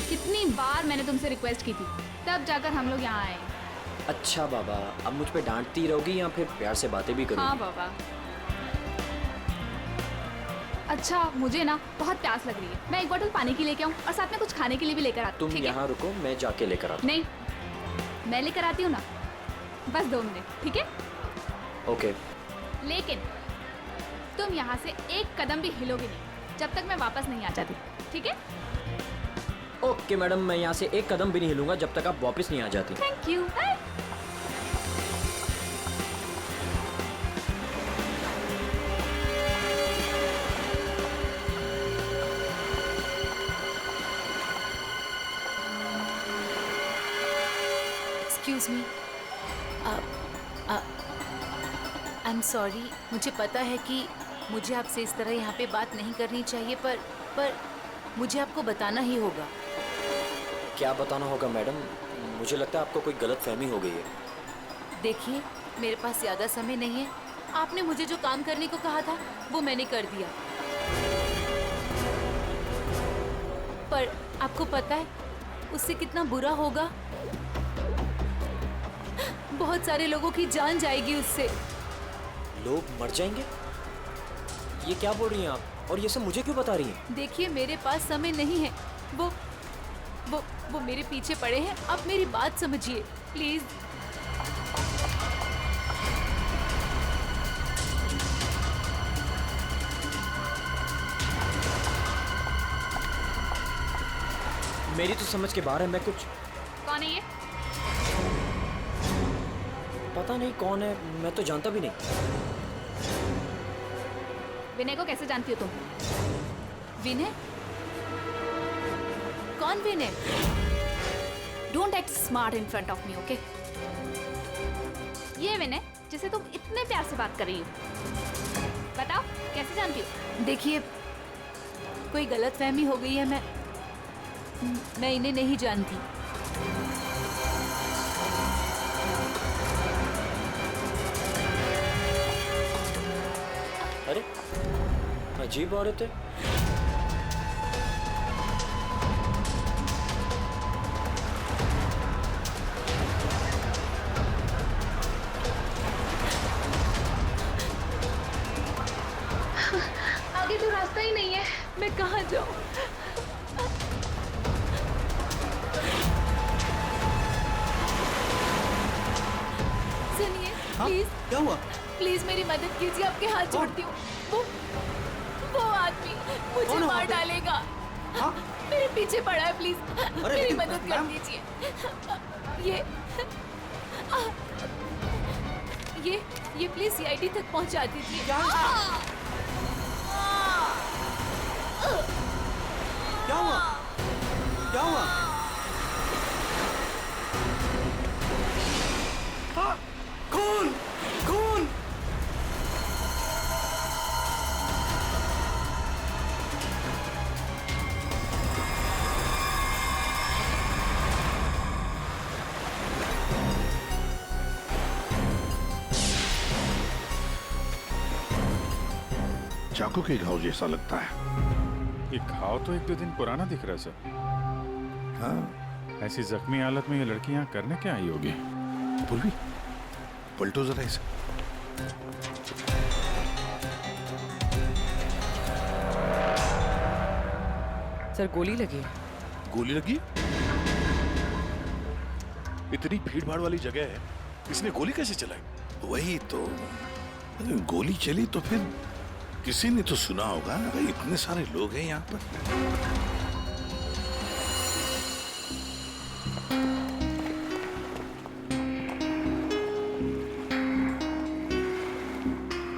कितनी बार मैंने तुमसे रिक्वेस्ट की थी, तब जाकर हम लोग यहाँ आए। अच्छा बाबा, अब मुझ पे डांटती रहोगी या फिर प्यार से बातें भी करोगी? हाँ बाबा। अच्छा, मुझे ना बहुत प्यास लग रही है। मैं एक बोतल पानी की लेके आऊँ और साथ में कुछ खाने के लिए भी लेकर आती हूँ। तुम यहाँ रुको, मैं जाके लेकर आता हूँ। नहीं, मैं लेकर आती हूँ ना, बस 2 मिनट, ठीक है? ओके। लेकिन तुम यहाँ से एक कदम भी हिलोगे नहीं जब तक मैं वापस नहीं आ जाती, ठीक है? ओके मैडम, मैं यहाँ से एक कदम भी नहीं हिलूंगा जब तक आप वापस नहीं आ जाती। Thank you. Excuse me, I am sorry. मुझे पता है कि मुझे आपसे इस तरह यहाँ पे बात नहीं करनी चाहिए, पर मुझे आपको बताना ही होगा। क्या बताना होगा मैडम? मुझे लगता है आपको कोई गलत फहमी हो गई है। देखिए, मेरे पास ज़्यादा समय नहीं है। आपने मुझे जो काम करने को कहा था वो मैंने कर दिया, पर आपको पता है उससे कितना बुरा होगा? बहुत सारे लोगों की जान जाएगी उससे। लोग मर जाएंगे? ये क्या बोल रही हैं आप? और ये सब मुझे क्यों बता रही हैं? देखिए, मेरे पास समय नहीं है। वो मेरे पीछे पड़े हैं। आप मेरी बात समझिए प्लीज। मेरी तो समझ के बाहर है। मैं कुछ कौन है ये? पता नहीं कौन है, मैं तो जानता भी नहीं। विनय को कैसे जानती हो तुम? विनय? कौन Vinay? Don't act smart in front of me, okay? ये विनय जिसे तुम इतने प्यार से बात कर रही हो, बताओ कैसे जानती हो? देखिए, कोई गलतफहमी हो गई है, मैं इन्हें नहीं जानती। अरे अजीब औरत है। आगे तो रास्ता ही नहीं है, मैं कहाँ जाऊँ? सुनिए प्लीज। क्या हुआ? प्लीज मेरी मदद कीजिए, आपके हाथ जोड़ती हूँ। वो आदमी मुझे मार डालेगा। हाँ? मेरे पीछे पड़ा है, प्लीज मेरी लेकिन मदद कर दीजिए। ये प्लीज सीआईडी तक पहुंचा दीजिए। क्या हुआ? क्या हुआ? खून! खून! चाकू के घाव जैसा लगता है। ये घाव तो 1-2 दिन पुराना दिख रहा है सर। हाँ, ऐसी जख्मी हालत में ये लड़की यहाँ करने क्या आई होगी? पूर्वी, पलटो जरा इसे। सर गोली लगी। गोली लगी? इतनी भीड़ भाड़ वाली जगह है, इसने गोली कैसे चलाई? वही तो, गोली चली तो फिर किसी ने तो सुना होगा। अरे इतने सारे लोग हैं यहाँ पर।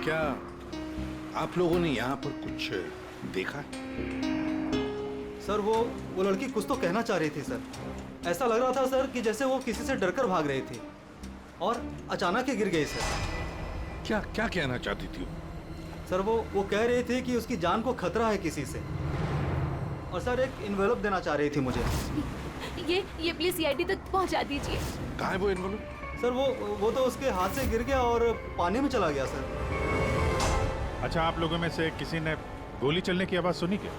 क्या आप लोगों ने यहाँ पर कुछ देखा? सर वो लड़की कुछ तो कहना चाह रही थी सर। ऐसा लग रहा था सर कि जैसे वो किसी से डरकर भाग रही थी और अचानक ही गिर गई सर। क्या क्या कहना चाहती थी वो? सर वो कह रही थी कि उसकी जान को खतरा है किसी से, और सर एक इन्वेलप देना चाह रही थी मुझे। ये प्लीज सीआईडी तक पहुंचा दीजिए। कहाँ है वो इन्वेलप? सर वो तो उसके हाथ से गिर गया और पानी में चला गया सर। अच्छा, आप लोगों में से किसी ने गोली चलने की आवाज सुनी क्या?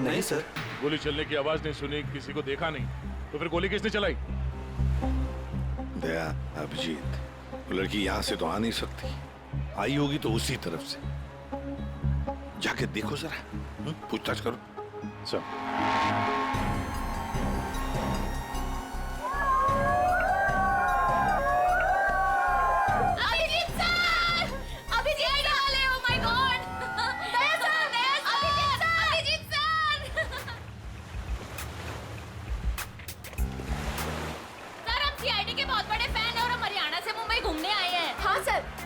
नहीं सर। गोली चलने की आवाज नहीं सुनी, किसी को देखा नहीं, तो फिर गोली किसने चलाई? दया, अभिजीत, वो लड़की यहाँ से तो आ नहीं सकती। आई होगी तो उसी तरफ से। जाके देखो जरा, पूछताछ करो। चल।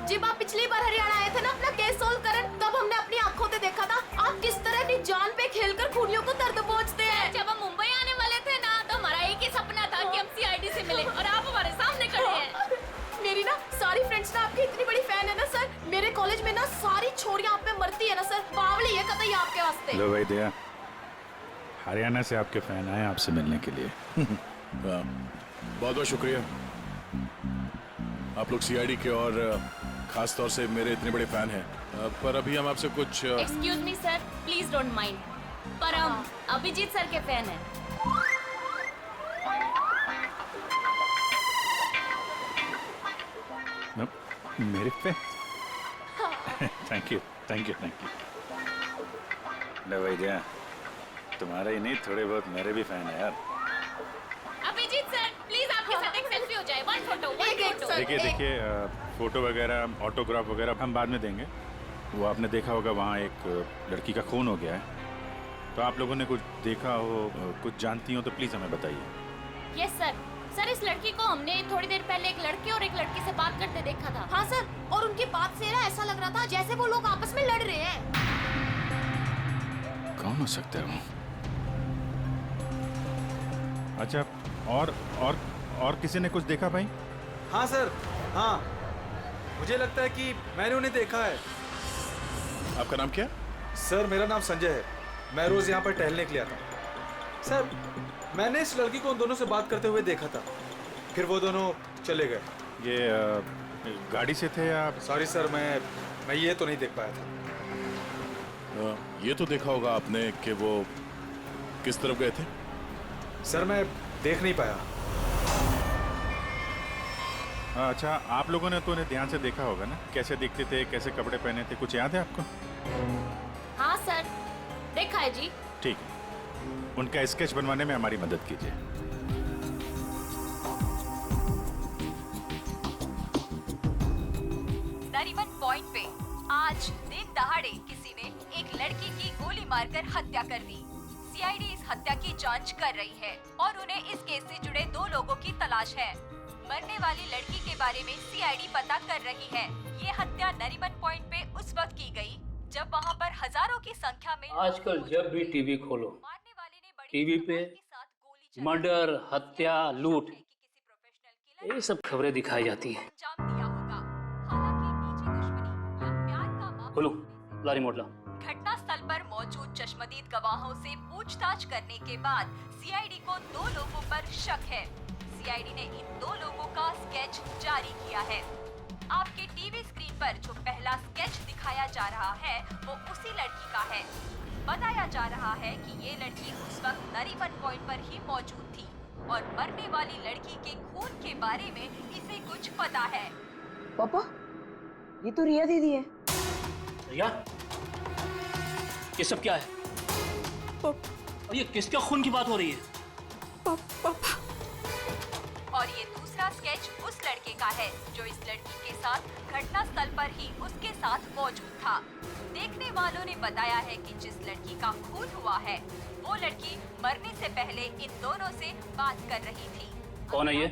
जब आप पिछली बार हरियाणा आए थे ना अपना केस सोल्व करने, तब हमने अपनी आंखों से देखा था आप किस तरह अपनी जान पे खेलकर खूनियों को दर्द पहुंचते हैं। जब हम मुंबई आने वाले थे ना, तो हमारा एक ही सपना था कि हम सीआईडी से मिले, और आप हमारे सामने खड़े हैं। मेरी ना सारी फ्रेंड्स ना आपकी इतनी बड़ी फैन है ना सर। मेरे कॉलेज में ना सारी छोरियां आप पे मरती है ना सर। बावली है कतई आपके वास्ते। लो भाई दया, हरियाणा से आपके फैन आए आपसे मिलने के लिए। बहुत बहुत शुक्रिया। आप लोग सीआईडी के और खास तौर से मेरे इतने बड़े फैन हैं। पर अभी हम आपसे कुछ excuse me sir, please don't mind, पर हम अभिजीत सर के फैन हैं। मेरे fan? Thank you thank you thank you. लो भाई दया, तुम्हारे ही नहीं थोड़े बहुत मेरे भी फैन हैं यार। अभिजीत सर प्लीज आपके साथ एक सेल्फी हो जाए। One photo. देखिए फोटो वगैरह ऑटोग्राफ वगैरह हम बाद में देंगे। वो आपने देखा होगा वहाँ एक लड़की का खून हो गया है, तो आप लोगों ने कुछ देखा हो, कुछ जानती हो तो प्लीज हमें बताइए। Yes sir. सर इस लड़की को हमने थोड़ी देर पहले एक लड़के और एक लड़की से बात करते देखा था। हाँ सर, और उनकी बात से ना ऐसा लग रहा था जैसे वो लोग आपस में लड़ रहे हैं। कौन हो सकता है वो? अच्छा, और किसी ने कुछ देखा भाई? हाँ सर, हाँ, मुझे लगता है कि मैंने उन्हें देखा है। आपका नाम क्या? सर मेरा नाम संजय है, मैं रोज यहाँ पर टहलने के लिए आता हूँ। सर मैंने इस लड़की को उन दोनों से बात करते हुए देखा था, फिर वो दोनों चले गए। ये गाड़ी से थे या? सॉरी सर, मैं ये तो नहीं देख पाया था। ये तो देखा होगा आपने कि वो किस तरफ गए थे? सर मैं देख नहीं पाया। अच्छा, आप लोगों ने तो उन्हें ध्यान से देखा होगा ना, कैसे दिखते थे, कैसे कपड़े पहने थे, कुछ याद है आपको? हाँ सर, देखा है जी। ठीक है, उनका स्केच बनवाने में हमारी मदद कीजिए। नरीमन पॉइंट पे आज दिन दहाड़े किसी ने एक लड़की की गोली मारकर हत्या कर दी। सीआईडी इस हत्या की जांच कर रही है और उन्हें इस केस से जुड़े 2 लोगों की तलाश है। मरने वाली लड़की के बारे में सीआईडी पता कर रही है। ये हत्या नरीमन पॉइंट पे उस वक्त की गई जब वहाँ पर हजारों की संख्या में आजकल जब भी टीवी खोलो, टीवी पे मर्डर, हत्या, लूट, ये सब खबरें दिखाई जाती हैं। खोलो, ला रिमोट ला। घटना स्थल पर मौजूद चश्मदीद गवाहों से पूछताछ करने के बाद सीआईडी को 2 लोगों पर शक है। सीआईडी ने इन 2 लोगों का स्केच जारी किया है। आपके टीवी स्क्रीन पर जो पहला स्केच दिखाया जा रहा है वो उसी लड़की का है। बताया जा रहा है कि ये लड़की उस वक्त नरीमन पॉइंट पर ही मौजूद थी और मरने वाली लड़की के खून के बारे में इसे कुछ पता है। पापा, ये तो रिया दीदी है। रिया? ये सब क्या है? और ये किसका खून की बात हो रही है? पापा। और ये दूसरा स्केच उस लड़के का है जो इस लड़की के साथ घटना स्थल पर ही उसके साथ मौजूद था। देखने वालों ने बताया है कि जिस लड़की का खून हुआ है वो लड़की मरने से पहले इन दोनों से बात कर रही थी। कौन है ये?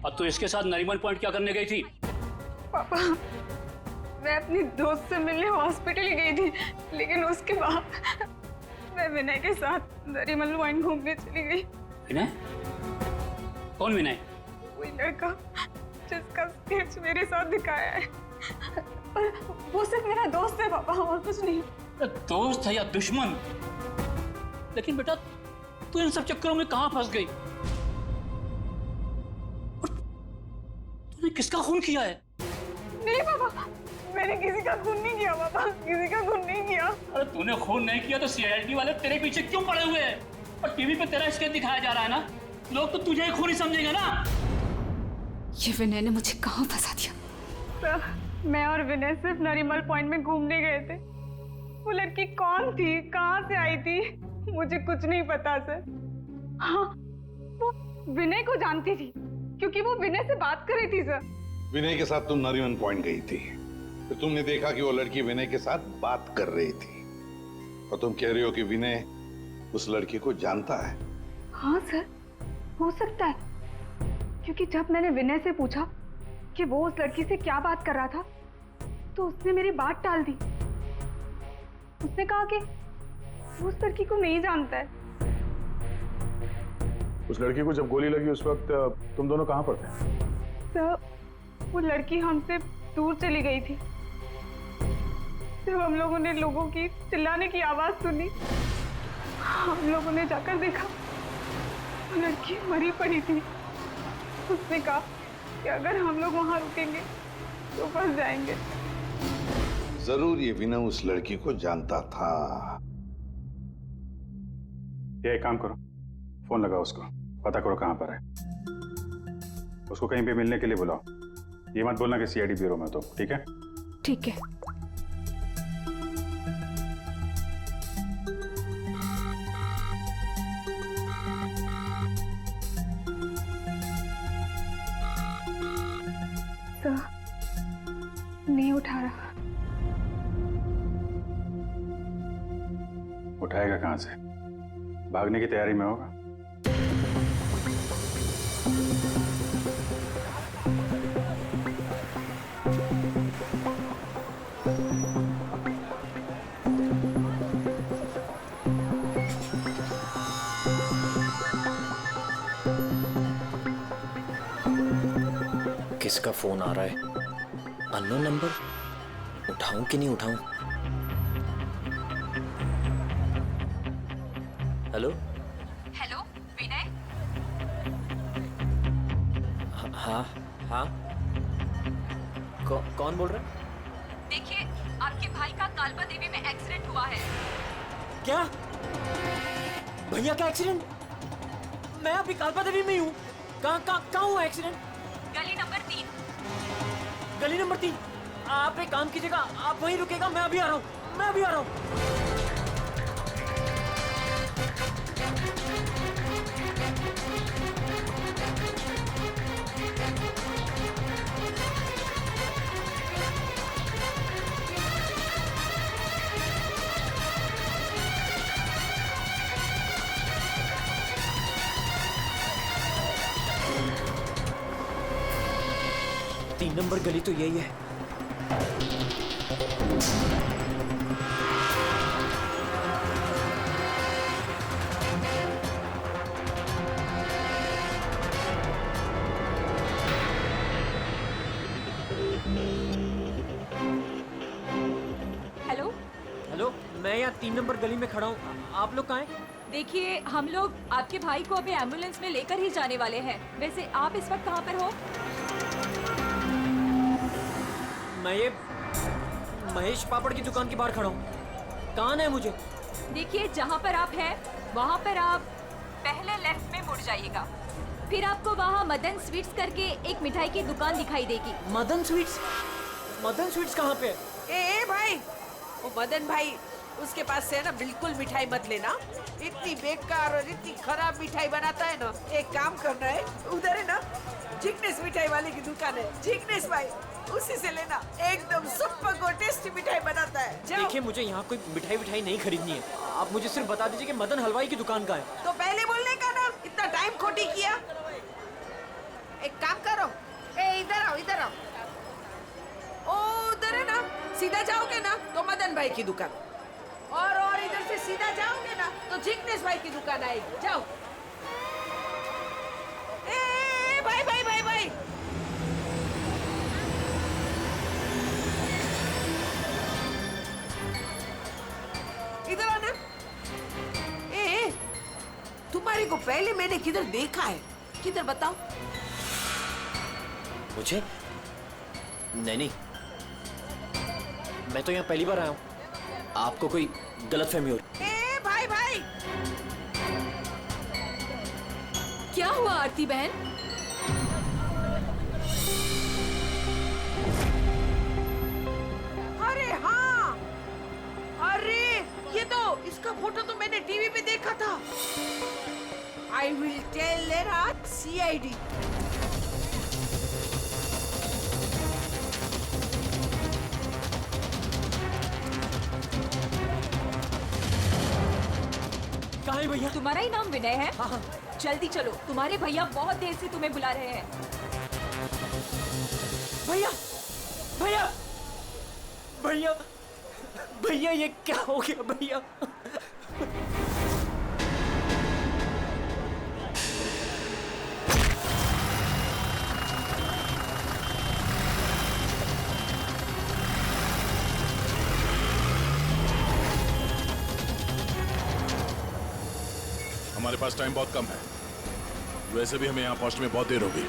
और तू इसके साथ नरीमन पॉइंट क्या करने गई थी? पापा, मैं अपनी दोस्त से मिलने हॉस्पिटल गई थी, लेकिन उसके बाद मैं विनय के साथ नरीमन पॉइंट घूमने चली गई। विनय? कौन विनय? वही लड़का जिसका स्केच मेरे साथ दिखाया है। वो सिर्फ मेरा दोस्त है पापा, और कुछ नहीं। दोस्त है या दुश्मन? लेकिन बेटा तू इन सब चक्करों में कहां फंस गई? तूने किसका खून किया है? नहीं पापा, मैंने किसी का खून नहीं किया पापा, किसी का खून नहीं किया। अरे तूने खून नहीं किया तो सीआईडी वाले तेरे पीछे क्यों पड़े हुए हैं? और टीवी पे तेरा स्केच दिखाया जा रहा है ना, लोग तो तुझे ही खूनी समझेंगे ना। ये विनय ने मुझे कहाँ फंसा दिया? सर, मैं और विनय सिर्फ नरीमन पॉइंट में घूमने गए थे। वो लड़की कौन थी, कहाँ से आई थी, मुझे कुछ नहीं पता सर। हाँ, वो विनय को जानती थी क्योंकि वो विनय से बात कर रही थी सर। विनय के साथ तुम नरीमन पॉइंट गई थी, तो तुमने देखा कि वो लड़की विनय के साथ बात कर रही थी, और तुम कह रही हो कि विनय उस लड़की को जानता है। हाँ सर, हो सकता है, क्योंकि जब मैंने विनय से पूछा कि वो उस लड़की से क्या बात कर रहा था तो उसने मेरी बात टाल दी। उसने कहा कि वो उस लड़की को नहीं जानता है। उस लड़की को जब गोली लगी उस वक्त तुम दोनों कहाँ पर थे? सर, वो लड़की हमसे दूर चली गई थी। जब हम लोगों ने लोगों की चिल्लाने की आवाज सुनी, हम लोगों ने जाकर देखा वो लड़की मरी पड़ी थी। उसने कहा कि अगर हम लोग वहां रुकेंगे तो फंस जाएंगे। जरूर ये विनय उस लड़की को जानता था। ये एक काम करो, फोन लगाओ उसको, पता करो कहां पर है। उसको कहीं पे मिलने के लिए बुलाओ। ये मत बोलना कि सीआईडी ब्यूरो में, तो ठीक है? ठीक है। नहीं उठा रहा। उठाएगा कहां से? भागने की तैयारी में होगा। किसका फोन आ रहा है? Unknown number? उठाऊं कि नहीं उठाऊं? हेलो? हेलो विनय। हाँ हाँ। कौन बोल रहा है? देखिए, आपके भाई का कालबा देवी में एक्सीडेंट हुआ है। क्या? भैया का एक्सीडेंट? मैं अभी कालबा देवी में ही हूँ। कहाँ हुआ एक्सीडेंट? गली नंबर 3। गली नंबर 3? आप एक काम कीजिएगा, आप वहीं रुकेगा, मैं अभी आ रहा हूँ। तीन नंबर गली तो यही है। हेलो। हेलो, मैं यहाँ 3 नंबर गली में खड़ा हूँ। आप लोग कहाँ हैं? देखिए, हम लोग आपके भाई को अभी एम्बुलेंस में लेकर ही जाने वाले हैं। वैसे आप इस वक्त कहाँ पर हो? मैं ये महेश पापड़ की दुकान के बाहर खड़ा हूँ। कहाँ है मुझे? देखिए, जहाँ पर आप हैं वहाँ पर आप पहले लेफ्ट में मुड़ जाइएगा। फिर आपको वहाँ मदन स्वीट्स करके एक मिठाई की दुकान दिखाई देगी। मदन स्वीट्स? मदन स्वीट्स कहाँ पे है? ए भाई, वो मदन भाई, उसके पास से है ना बिल्कुल मिठाई मत लेना। इतनी बेकार और इतनी खराब मिठाई बनाता है ना। एक काम करना है, उधर है ना जिग्नेश मिठाई वाले की दुकान है, जिग्नेश भाई, उसी से लेना। एकदम सुपर को टेस्टी मिठाई बनाता है। देखिए, मुझे यहाँ कोई मिठाई नहीं खरीदनी है। आप मुझे सिर्फ बता दीजिए कि मदन हलवाई की दुकान कहाँ है। तो पहले बोलने का ना, इतना टाइम खोटी किया। एक काम करो, इधर आओ, इधर आओ। ओ उधर है ना, सीधा जाओगे ना तो मदन भाई की दुकान, और इधर से सीधा जाओगे ना तो जिग्नेश भाई की दुकान आएगी। जाओ। भाई भाई भाई भाई, इधर आना। तुम्हारे को पहले मैंने किधर देखा है? किधर बताओ? मुझे? नहीं, मैं तो यहाँ पहली बार आया हूँ। आपको कोई गलतफहमी हो रही? भाई भाई, क्या हुआ आरती बहन? अरे हाँ, अरे ये तो, इसका फोटो तो मैंने टीवी पे देखा था। I will tell CID। कहाँ है भैया? तुम्हारा ही नाम विनय है? हाँ। जल्दी चलो, तुम्हारे भैया बहुत देर से तुम्हें बुला रहे हैं। भैया, भैया, भैया, भैया, ये क्या हो गया भैया? हमारे पास टाइम बहुत कम है। वैसे भी हमें यहाँ पहुँचने में बहुत देर होगी।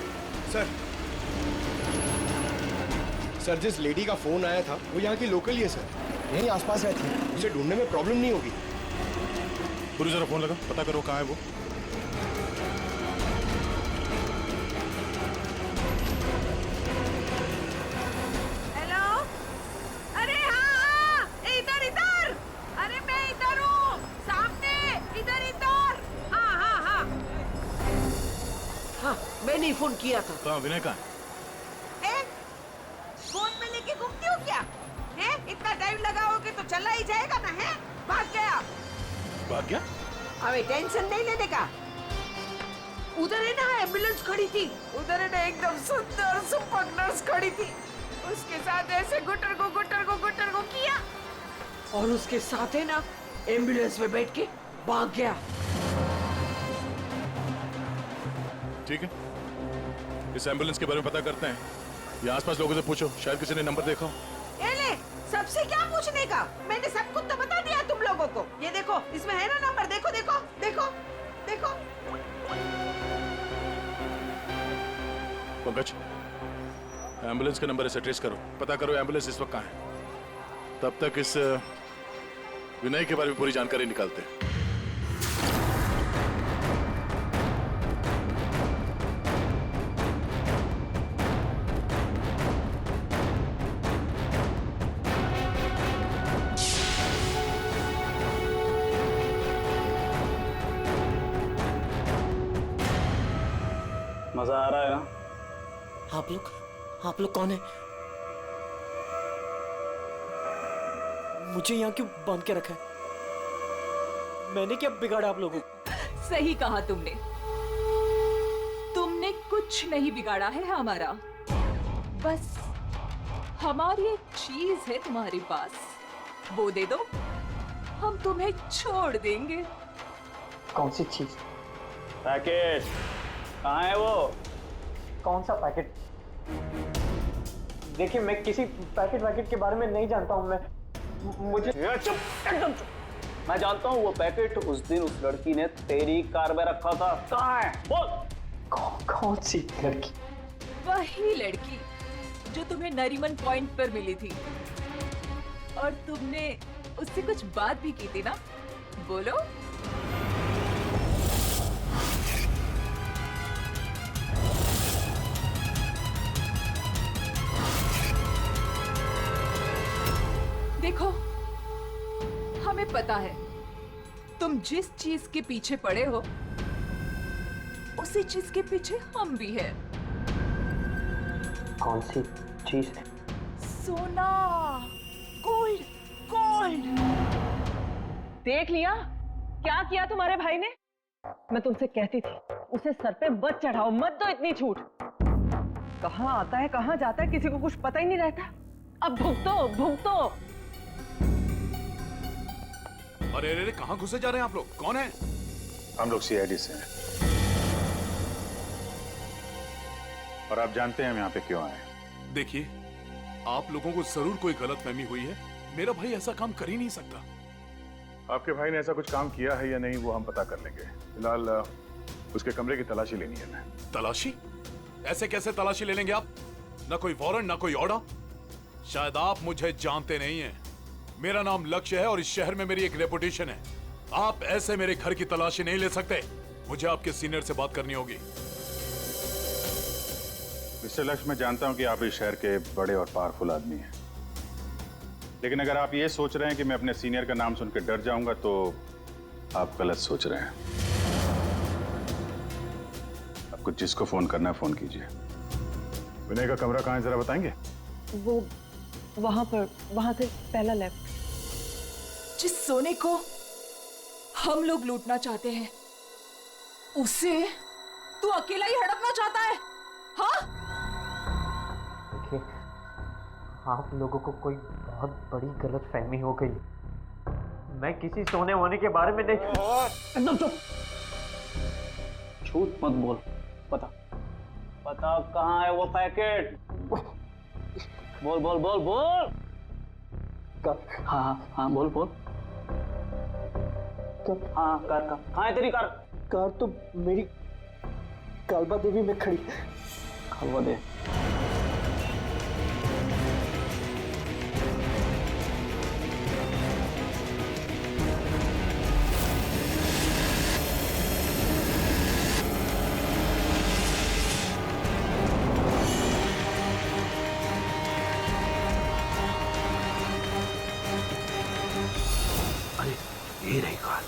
सर, जिस लेडी का फोन आया था वो यहाँ की लोकल ही है सर, यहीं आसपास रहती है। उसे ढूंढने में प्रॉब्लम नहीं होगी। पूरी जरा फोन लगा, पता करो कहाँ है वो। हेलो, अरे हाँ, इधर इधर, अरे मैं इधर हूँ, सामने, इधर इधर। हाँ, मैंने फोन किया था। कहाँ विनय कहाँ है? फोन में लेके घूमती हो क्या? है? इतना टाइम लगाओगे तो चला ही जाएगा ना। है? भाग गया। भाग गया? अबे टेंशन नहीं लेने का। उधर है ना एम्बुलेंस खड़ी थी, उधर है ना एकदम सुंदर सुपर नर्स खड़ी थी। उसके साथ ऐसे गुटर को किया, और उसके साथ है ना एम्बुलेंस में बैठ के भाग गया। ठीक है, इस एम्बुलेंस के बारे में पता करते हैं। ये आसपास लोगों से पूछो, शायद किसी ने नंबर देखा हो। ये ले, सबसे क्या पूछने का? मैंने सब कुछ तो बता दिया तुम लोगों को। ये देखो, इसमें है ना नंबर, देखो देखो देखो देखो। पंकज, एम्बुलेंस का नंबर इसे ट्रेस करो, पता करो एम्बुलेंस इस वक्त कहाँ है। तब तक इस विनय के बारे में पूरी जानकारी निकालते हैं। मजा आ रहा है ना? आप लोग कौन है? मुझे यहाँ क्यों बांध के रखा है? मैंने क्या बिगाड़ा आप लोगों को? सही कहा तुमने। तुमने कुछ नहीं बिगाड़ा है हमारा। बस हमारी एक चीज है तुम्हारे पास, वो दे दो, हम तुम्हें छोड़ देंगे। कौन सी चीज? पैकेट कहाँ है वो? कौन सा पैकेट? देखिए, मैं किसी पैकेट के बारे में नहीं जानता हूँ। मैं मुझे चुप, एकदम चुप। मैं जानता हूँ वो पैकेट उस दिन उस लड़की ने तेरी कार में रखा था। कहाँ है? बोल। कौन सी लड़की? वही लड़की जो तुम्हें नरीमन पॉइंट पर मिली थी और तुमने उससे कुछ बात भी की थी ना? बोलो। देखो, हमें पता है तुम जिस चीज के पीछे पड़े हो उसी चीज के पीछे हम भी हैं। कौन सी चीज? सोना, गोल्ड, गोल्ड। देख लिया क्या किया तुम्हारे भाई ने? मैं तुमसे कहती थी उसे सर पे मत चढ़ाओ, मत दो इतनी छूट। कहाँ आता है कहाँ जाता है किसी को कुछ पता ही नहीं रहता। अब भुगतो भुगतो। अरे अरे कहाँ घुसे जा रहे हैं आप लोग? कौन है? हम लोग सीआईडी से हैं और आप जानते हैं हम यहाँ पे क्यों आए। देखिए, आप लोगों को जरूर कोई गलतफहमी हुई है। मेरा भाई ऐसा काम कर ही नहीं सकता। आपके भाई ने ऐसा कुछ काम किया है या नहीं वो हम पता कर लेंगे। फिलहाल उसके कमरे की तलाशी लेनी है। तलाशी? ऐसे कैसे तलाशी ले लेंगे आप? ना कोई वारंट, ना कोई ऑर्डर। शायद आप मुझे जानते नहीं हैं। मेरा नाम लक्ष्य है और इस शहर में मेरी एक रेपुटेशन है। आप ऐसे मेरे घर की तलाशी नहीं ले सकते। मुझे आपके सीनियर से बात करनी होगी। मिस्टर लक्ष्य, मैं जानता हूं कि आप इस शहर के बड़े और पावरफुल आदमी हैं, लेकिन अगर आप ये सोच रहे हैं कि मैं अपने सीनियर का नाम सुनकर डर जाऊंगा तो आप गलत सोच रहे हैं। आपको जिसको फोन करना है फोन कीजिए। विनय का कमरा कहाँ है जरा बताएंगे? वो वहां पर, वहां से पहला लेफ्ट। जिस सोने को हम लोग लूटना चाहते हैं उसे तू अकेला ही हड़पना चाहता है? हाँ? देखिए, आप लोगों को कोई बहुत बड़ी गलतफहमी हो गई। मैं किसी सोने वोने के बारे में नहीं। एकदम चुप। झूठ मत बोल। पता कहाँ है वो पैकेट? बोल बोल बोल बोल। हाँ हाँ बोल बोल। हाँ, कार कहाँ है तेरी कार? कार तो मेरी कालबा देवी में खड़ी। कालबा देवी? ये रही कार।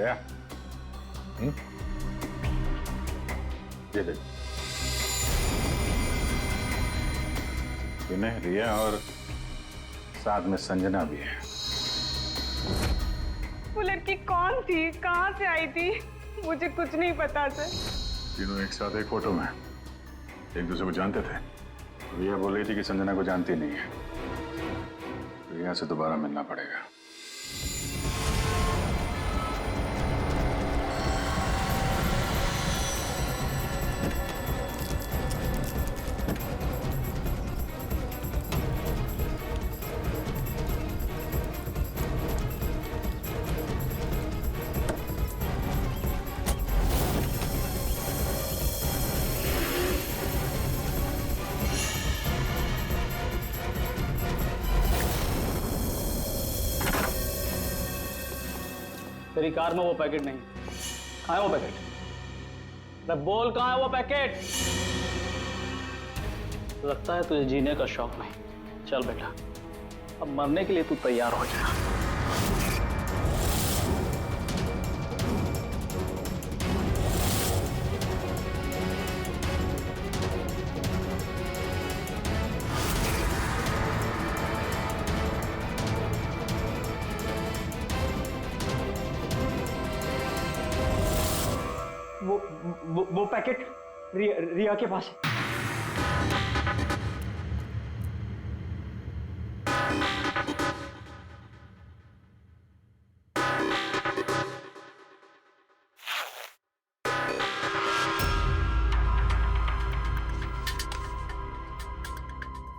गया? ये देख, इन्हें रिया और साथ में संजना भी है। वो लड़की कौन थी, कहाँ से आई थी? मुझे कुछ नहीं पता सर। तीनों एक साथ एक फोटो में एक दूसरे को जानते थे। रिया बोल रही थी कि संजना को जानती नहीं है। रिया से दोबारा मिलना पड़ेगा। तेरी कार में वो पैकेट नहीं। कहाँ है वो पैकेट? अरे बोल, कहाँ है वो पैकेट? लगता है तुझे जीने का शौक नहीं। चल बेटा, अब मरने के लिए तू तैयार हो जा। वो पैकेट रिया के पास है।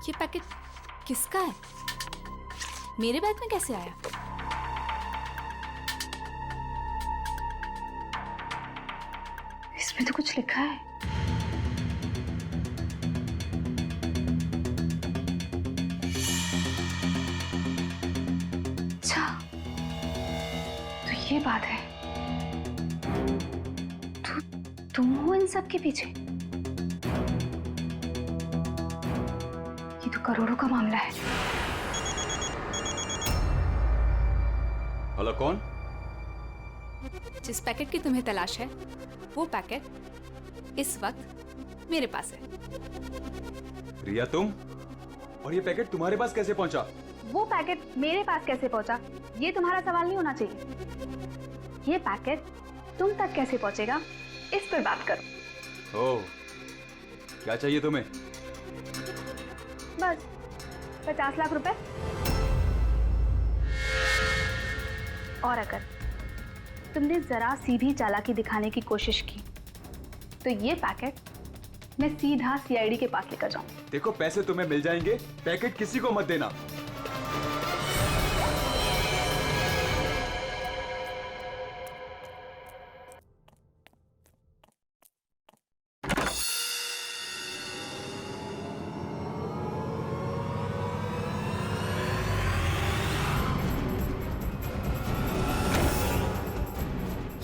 ये पैकेट किसका है? मेरे बैग में कैसे आया? इसमें तो कुछ लिखा है। अच्छा, तो ये बात है। तुम हो इन सब के पीछे? ये तो करोड़ों का मामला है। हेलो, कौन? जिस पैकेट की तुम्हें तलाश है, वो पैकेट इस वक्त मेरे पास है। रिया, तुम? और ये पैकेट तुम्हारे पास कैसे पहुंचा? वो पैकेट मेरे पास कैसे पहुंचा, ये तुम्हारा सवाल नहीं होना चाहिए। ये पैकेट तुम तक कैसे पहुंचेगा, इस पर बात करो। ओह, क्या चाहिए तुम्हें? बस 50 लाख रुपए। और अगर तुमने जरा सी भी चालाकी दिखाने की कोशिश की तो ये पैकेट मैं सीधा सीआईडी के पास लेकर जाऊं। देखो, पैसे तुम्हें मिल जाएंगे, पैकेट किसी को मत देना।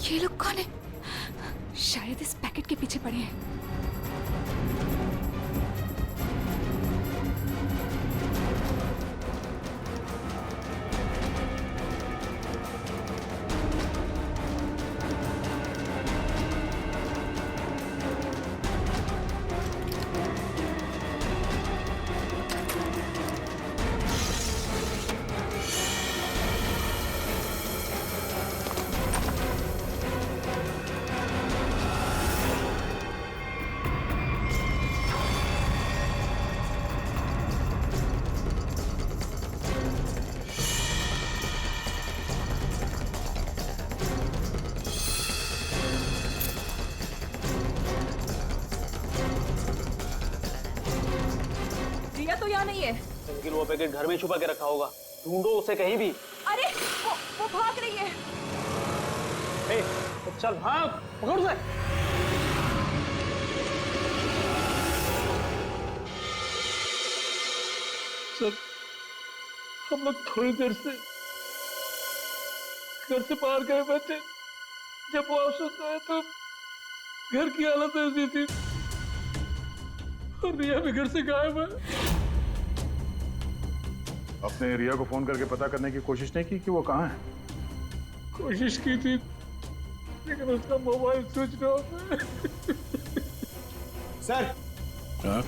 ये लोग कौन है? शायद इस पैकेट के पीछे पड़े हैं। तो यहाँ नहीं है। लेकिन वो पैकेट घर में छुपा के रखा होगा। ढूंढो उसे कहीं भी। अरे वो भाग रही है। ए, तो चल भाग, पकड़ उसे। सर, हम लोग थोड़ी देर से घर से बाहर गए हुए थे। जब वापस आए तो घर की हालत ऐसी थी और रिया भी घर से गायब है। अपने रिया को फोन करके पता करने की कोशिश नहीं की कि वो कहाँ है? कोशिश की थी लेकिन उसका मोबाइल स्विच ऑफ है। सर हाँ?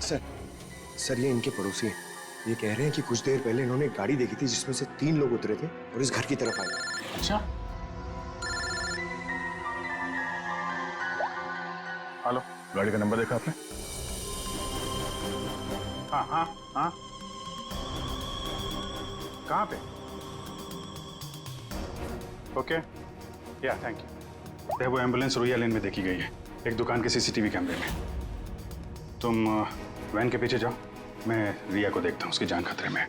सर ये इनके पड़ोसी हैं। ये कह रहे हैं कि कुछ देर पहले इन्होंने एक गाड़ी देखी थी जिसमें से 3 लोग उतरे थे और इस घर की तरफ आए। अच्छा। हेलो, गाड़ी का नंबर देखा आपने? हाँ हाँ हाँ, कहाँ पे? ओके, या थैंक यू। वो एम्बुलेंस रोया लेन में देखी गई है, एक दुकान के सीसीटीवी कैमरे में। तुम वैन के पीछे जाओ, मैं रिया को देखता हूँ, उसकी जान खतरे में है।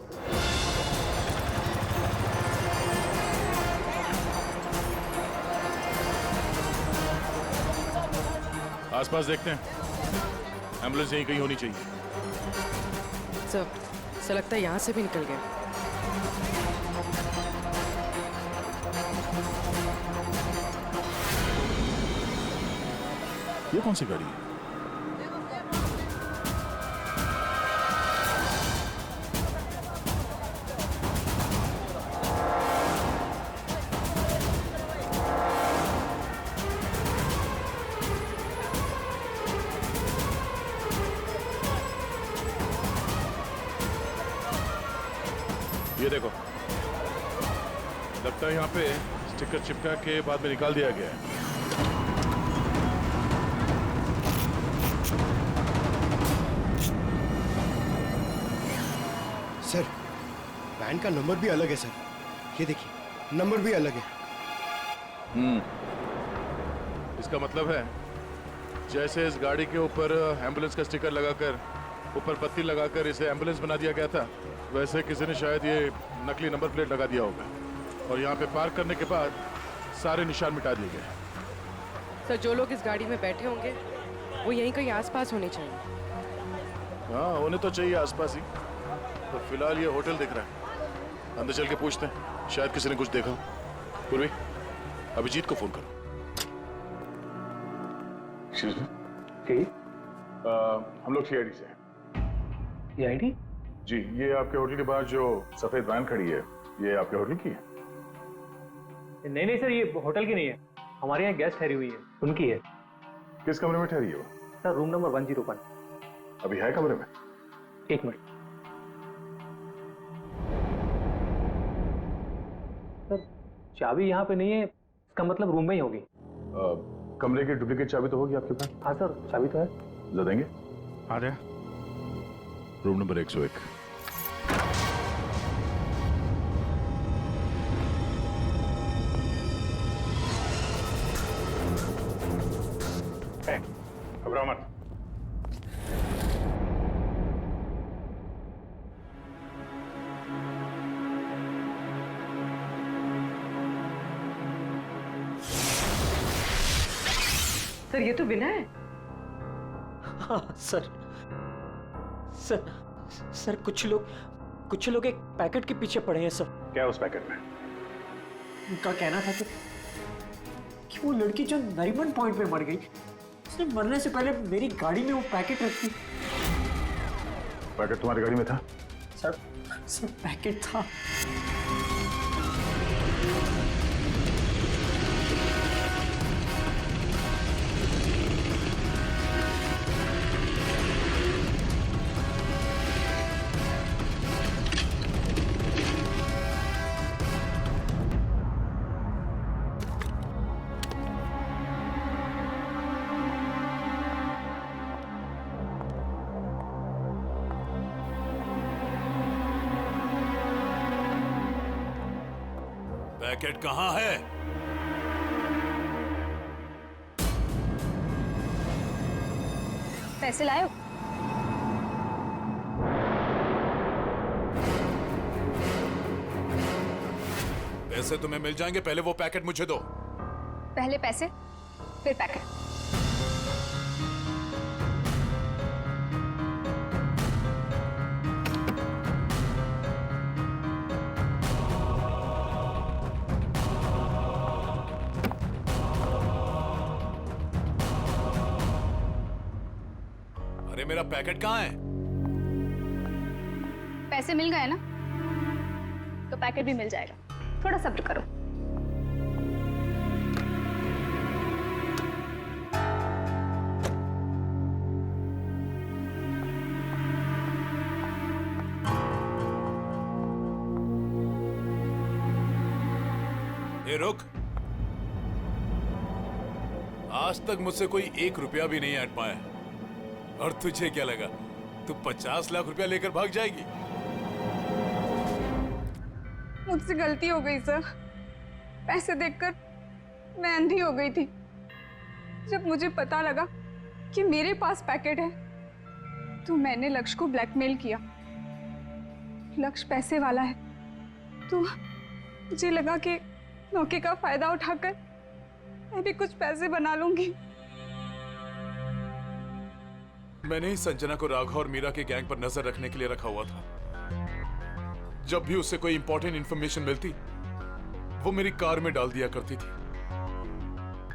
आसपास देखते हैं, एम्बुलेंस यहीं कहीं होनी चाहिए। सर लगता है यहाँ से भी निकल गया। ये कौन सी गाड़ी है? ये देखो, लगता है यहाँ पे स्टिकर चिपका के बाद में निकाल दिया गया है। सर वैन का नंबर भी अलग है सर, ये देखिए नंबर भी अलग है। इसका मतलब है जैसे इस गाड़ी के ऊपर एम्बुलेंस का स्टिकर लगाकर ऊपर पत्ती लगाकर इसे एम्बुलेंस बना दिया गया था, वैसे किसी ने शायद ये नकली नंबर प्लेट लगा दिया होगा और यहाँ पे पार्क करने के बाद सारे निशान मिटा दिए गए। सर जो लोग इस गाड़ी में बैठे होंगे वो यहीं कहीं आसपास होने चाहिए। हाँ होने तो चाहिए आसपास ही। तो फिलहाल ये होटल दिख रहा है, अंदर चल के पूछते हैं, शायद किसी ने कुछ देखा हो। पूर्वी, अभिजीत को फोन करो। हम लोग सीआईडी से हैं। सीआईडी? जी, ये आपके होटल के बाहर जो सफेद वैन खड़ी है, ये आपके होटल की है? नहीं सर, ये होटल की नहीं है, हमारे यहाँ गेस्ट ठहरी हुई है, उनकी है। किस कमरे में ठहरी है वो? Sir room number 101। अभी है कमरे में? एक मिनट सर, चाबी यहाँ पे नहीं है, इसका मतलब रूम में ही होगी। कमरे की डुप्लीकेट चाबी तो होगी आपके पास? हाँ सर, चाबी तो है। ला देंगे? आ जाए। Room number 101। घबराओ मत। सर ये तो बिना है। हाँ सर कुछ लोग एक पैकेट के पीछे पड़े हैं सर। क्या उस पैकेट में? उनका कहना था कि वो लड़की जो नरीमन पॉइंट पे मर गई, उसने मरने से पहले मेरी गाड़ी में वो पैकेट रखी। पैकेट तुम्हारी गाड़ी में था? सर पैकेट था। पैकेट कहाँ है? पैसे लाए हो? पैसे तुम्हें मिल जाएंगे, पहले वो पैकेट मुझे दो। पहले पैसे फिर पैकेट। अरे मेरा पैकेट कहाँ है? पैसे मिल गए ना, तो पैकेट भी मिल जाएगा। थोड़ा सब्र करो। ए रुक। आज तक मुझसे कोई 1 रुपया भी नहीं ऐंठ पाया, और तुझे क्या लगा तू 50 लाख रुपया लेकर भाग जाएगी? मुझसे गलती हो गई सर। पैसे देखकर मैं अंधी हो गई थी। जब मुझे पता लगा कि मेरे पास पैकेट है तो मैंने लक्ष्य को ब्लैकमेल किया। लक्ष्य पैसे वाला है तो मुझे लगा कि मौके का फायदा उठाकर मैं भी कुछ पैसे बना लूंगी। मैंने ही संजना को राघव और मीरा के गैंग पर नजर रखने के लिए रखा हुआ था। जब भी उससे कोई इंपॉर्टेंट इंफॉर्मेशन मिलती वो मेरी कार में डाल दिया करती थी।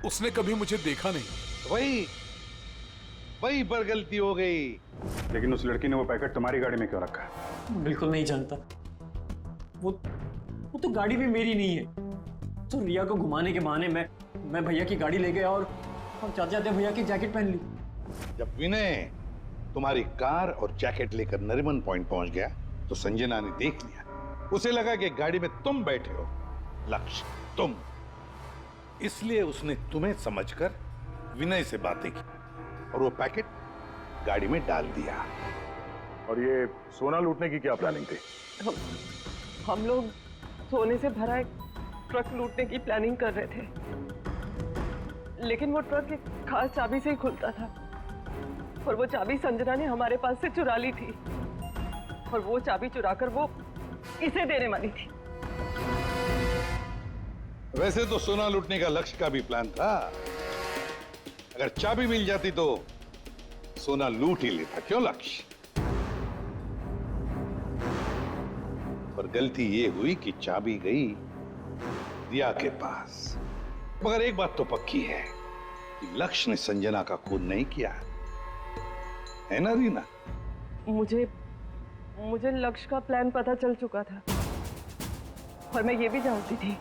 उसने कभी मुझे देखा नहीं। वही पर गलती हो गई। लेकिन उस लड़की ने वो पैकेट तुम्हारी गाड़ी में क्यों रखा है? बिल्कुल नहीं जानता। वो तो गाड़ी भी मेरी नहीं है। तो रिया को घुमाने के बहाने मैं भैया की गाड़ी ले गया और जाते जाते भैया की जैकेट पहन ली। जब विनय तुम्हारी कार और जैकेट लेकर नरीमन पॉइंट पहुंच गया तो संजना ने देख लिया। उसे लगा कि गाड़ी में तुम बैठे हो, लक्ष्य तुम। इसलिए उसने तुम्हें समझकर विनय से बातें की और वो पैकेट गाड़ी में डाल दिया। और ये सोना लूटने की क्या प्लानिंग थी? हम लोग सोने से भरा एक ट्रक लूटने की प्लानिंग कर रहे थे, लेकिन वो ट्रक एक खास चाबी से ही खुलता था और वो चाबी संजना ने हमारे पास से चुरा ली थी और वो चाबी चुराकर वो इसे देने वाली थी। वैसे तो सोना लूटने का लक्ष्य का भी प्लान था। अगर चाबी मिल जाती तो सोना लूट ही लेता, क्यों लक्ष्य? पर गलती ये हुई कि चाबी गई रिया के पास। मगर एक बात तो पक्की है कि लक्ष्य ने संजना का खून नहीं किया, है ना रीना? मुझे लक्ष्य का प्लान पता चल चुका था और मैं ये भी जानती थी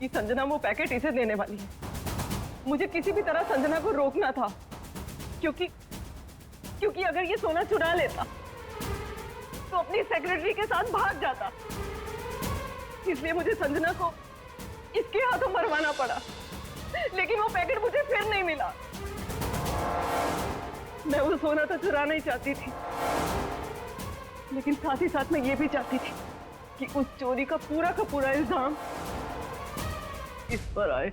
कि संजना वो पैकेट इसे देने वाली है। मुझे किसी भी तरह संजना को रोकना था, क्योंकि अगर ये सोना चुरा लेता तो अपनी सेक्रेटरी के साथ भाग जाता। इसलिए मुझे संजना को इसके हाथों मरवाना पड़ा, लेकिन वो पैकेट मुझे फिर नहीं मिला। मैं वो सोना तो चुराना ही चाहती थी, लेकिन साथ ही साथ मैं ये भी चाहती थी कि उस चोरी का पूरा इल्जाम इस पर आए।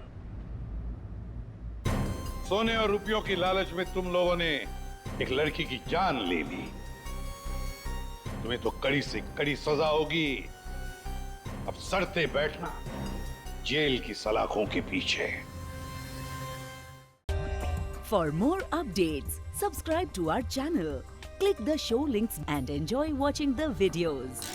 सोने और रुपयों की लालच में तुम लोगों ने एक लड़की की जान ले ली। तुम्हें तो कड़ी से कड़ी सजा होगी। अब सड़ते बैठना जेल की सलाखों के पीछे। For more updates, subscribe to our channel, click the show links and enjoy watching the videos.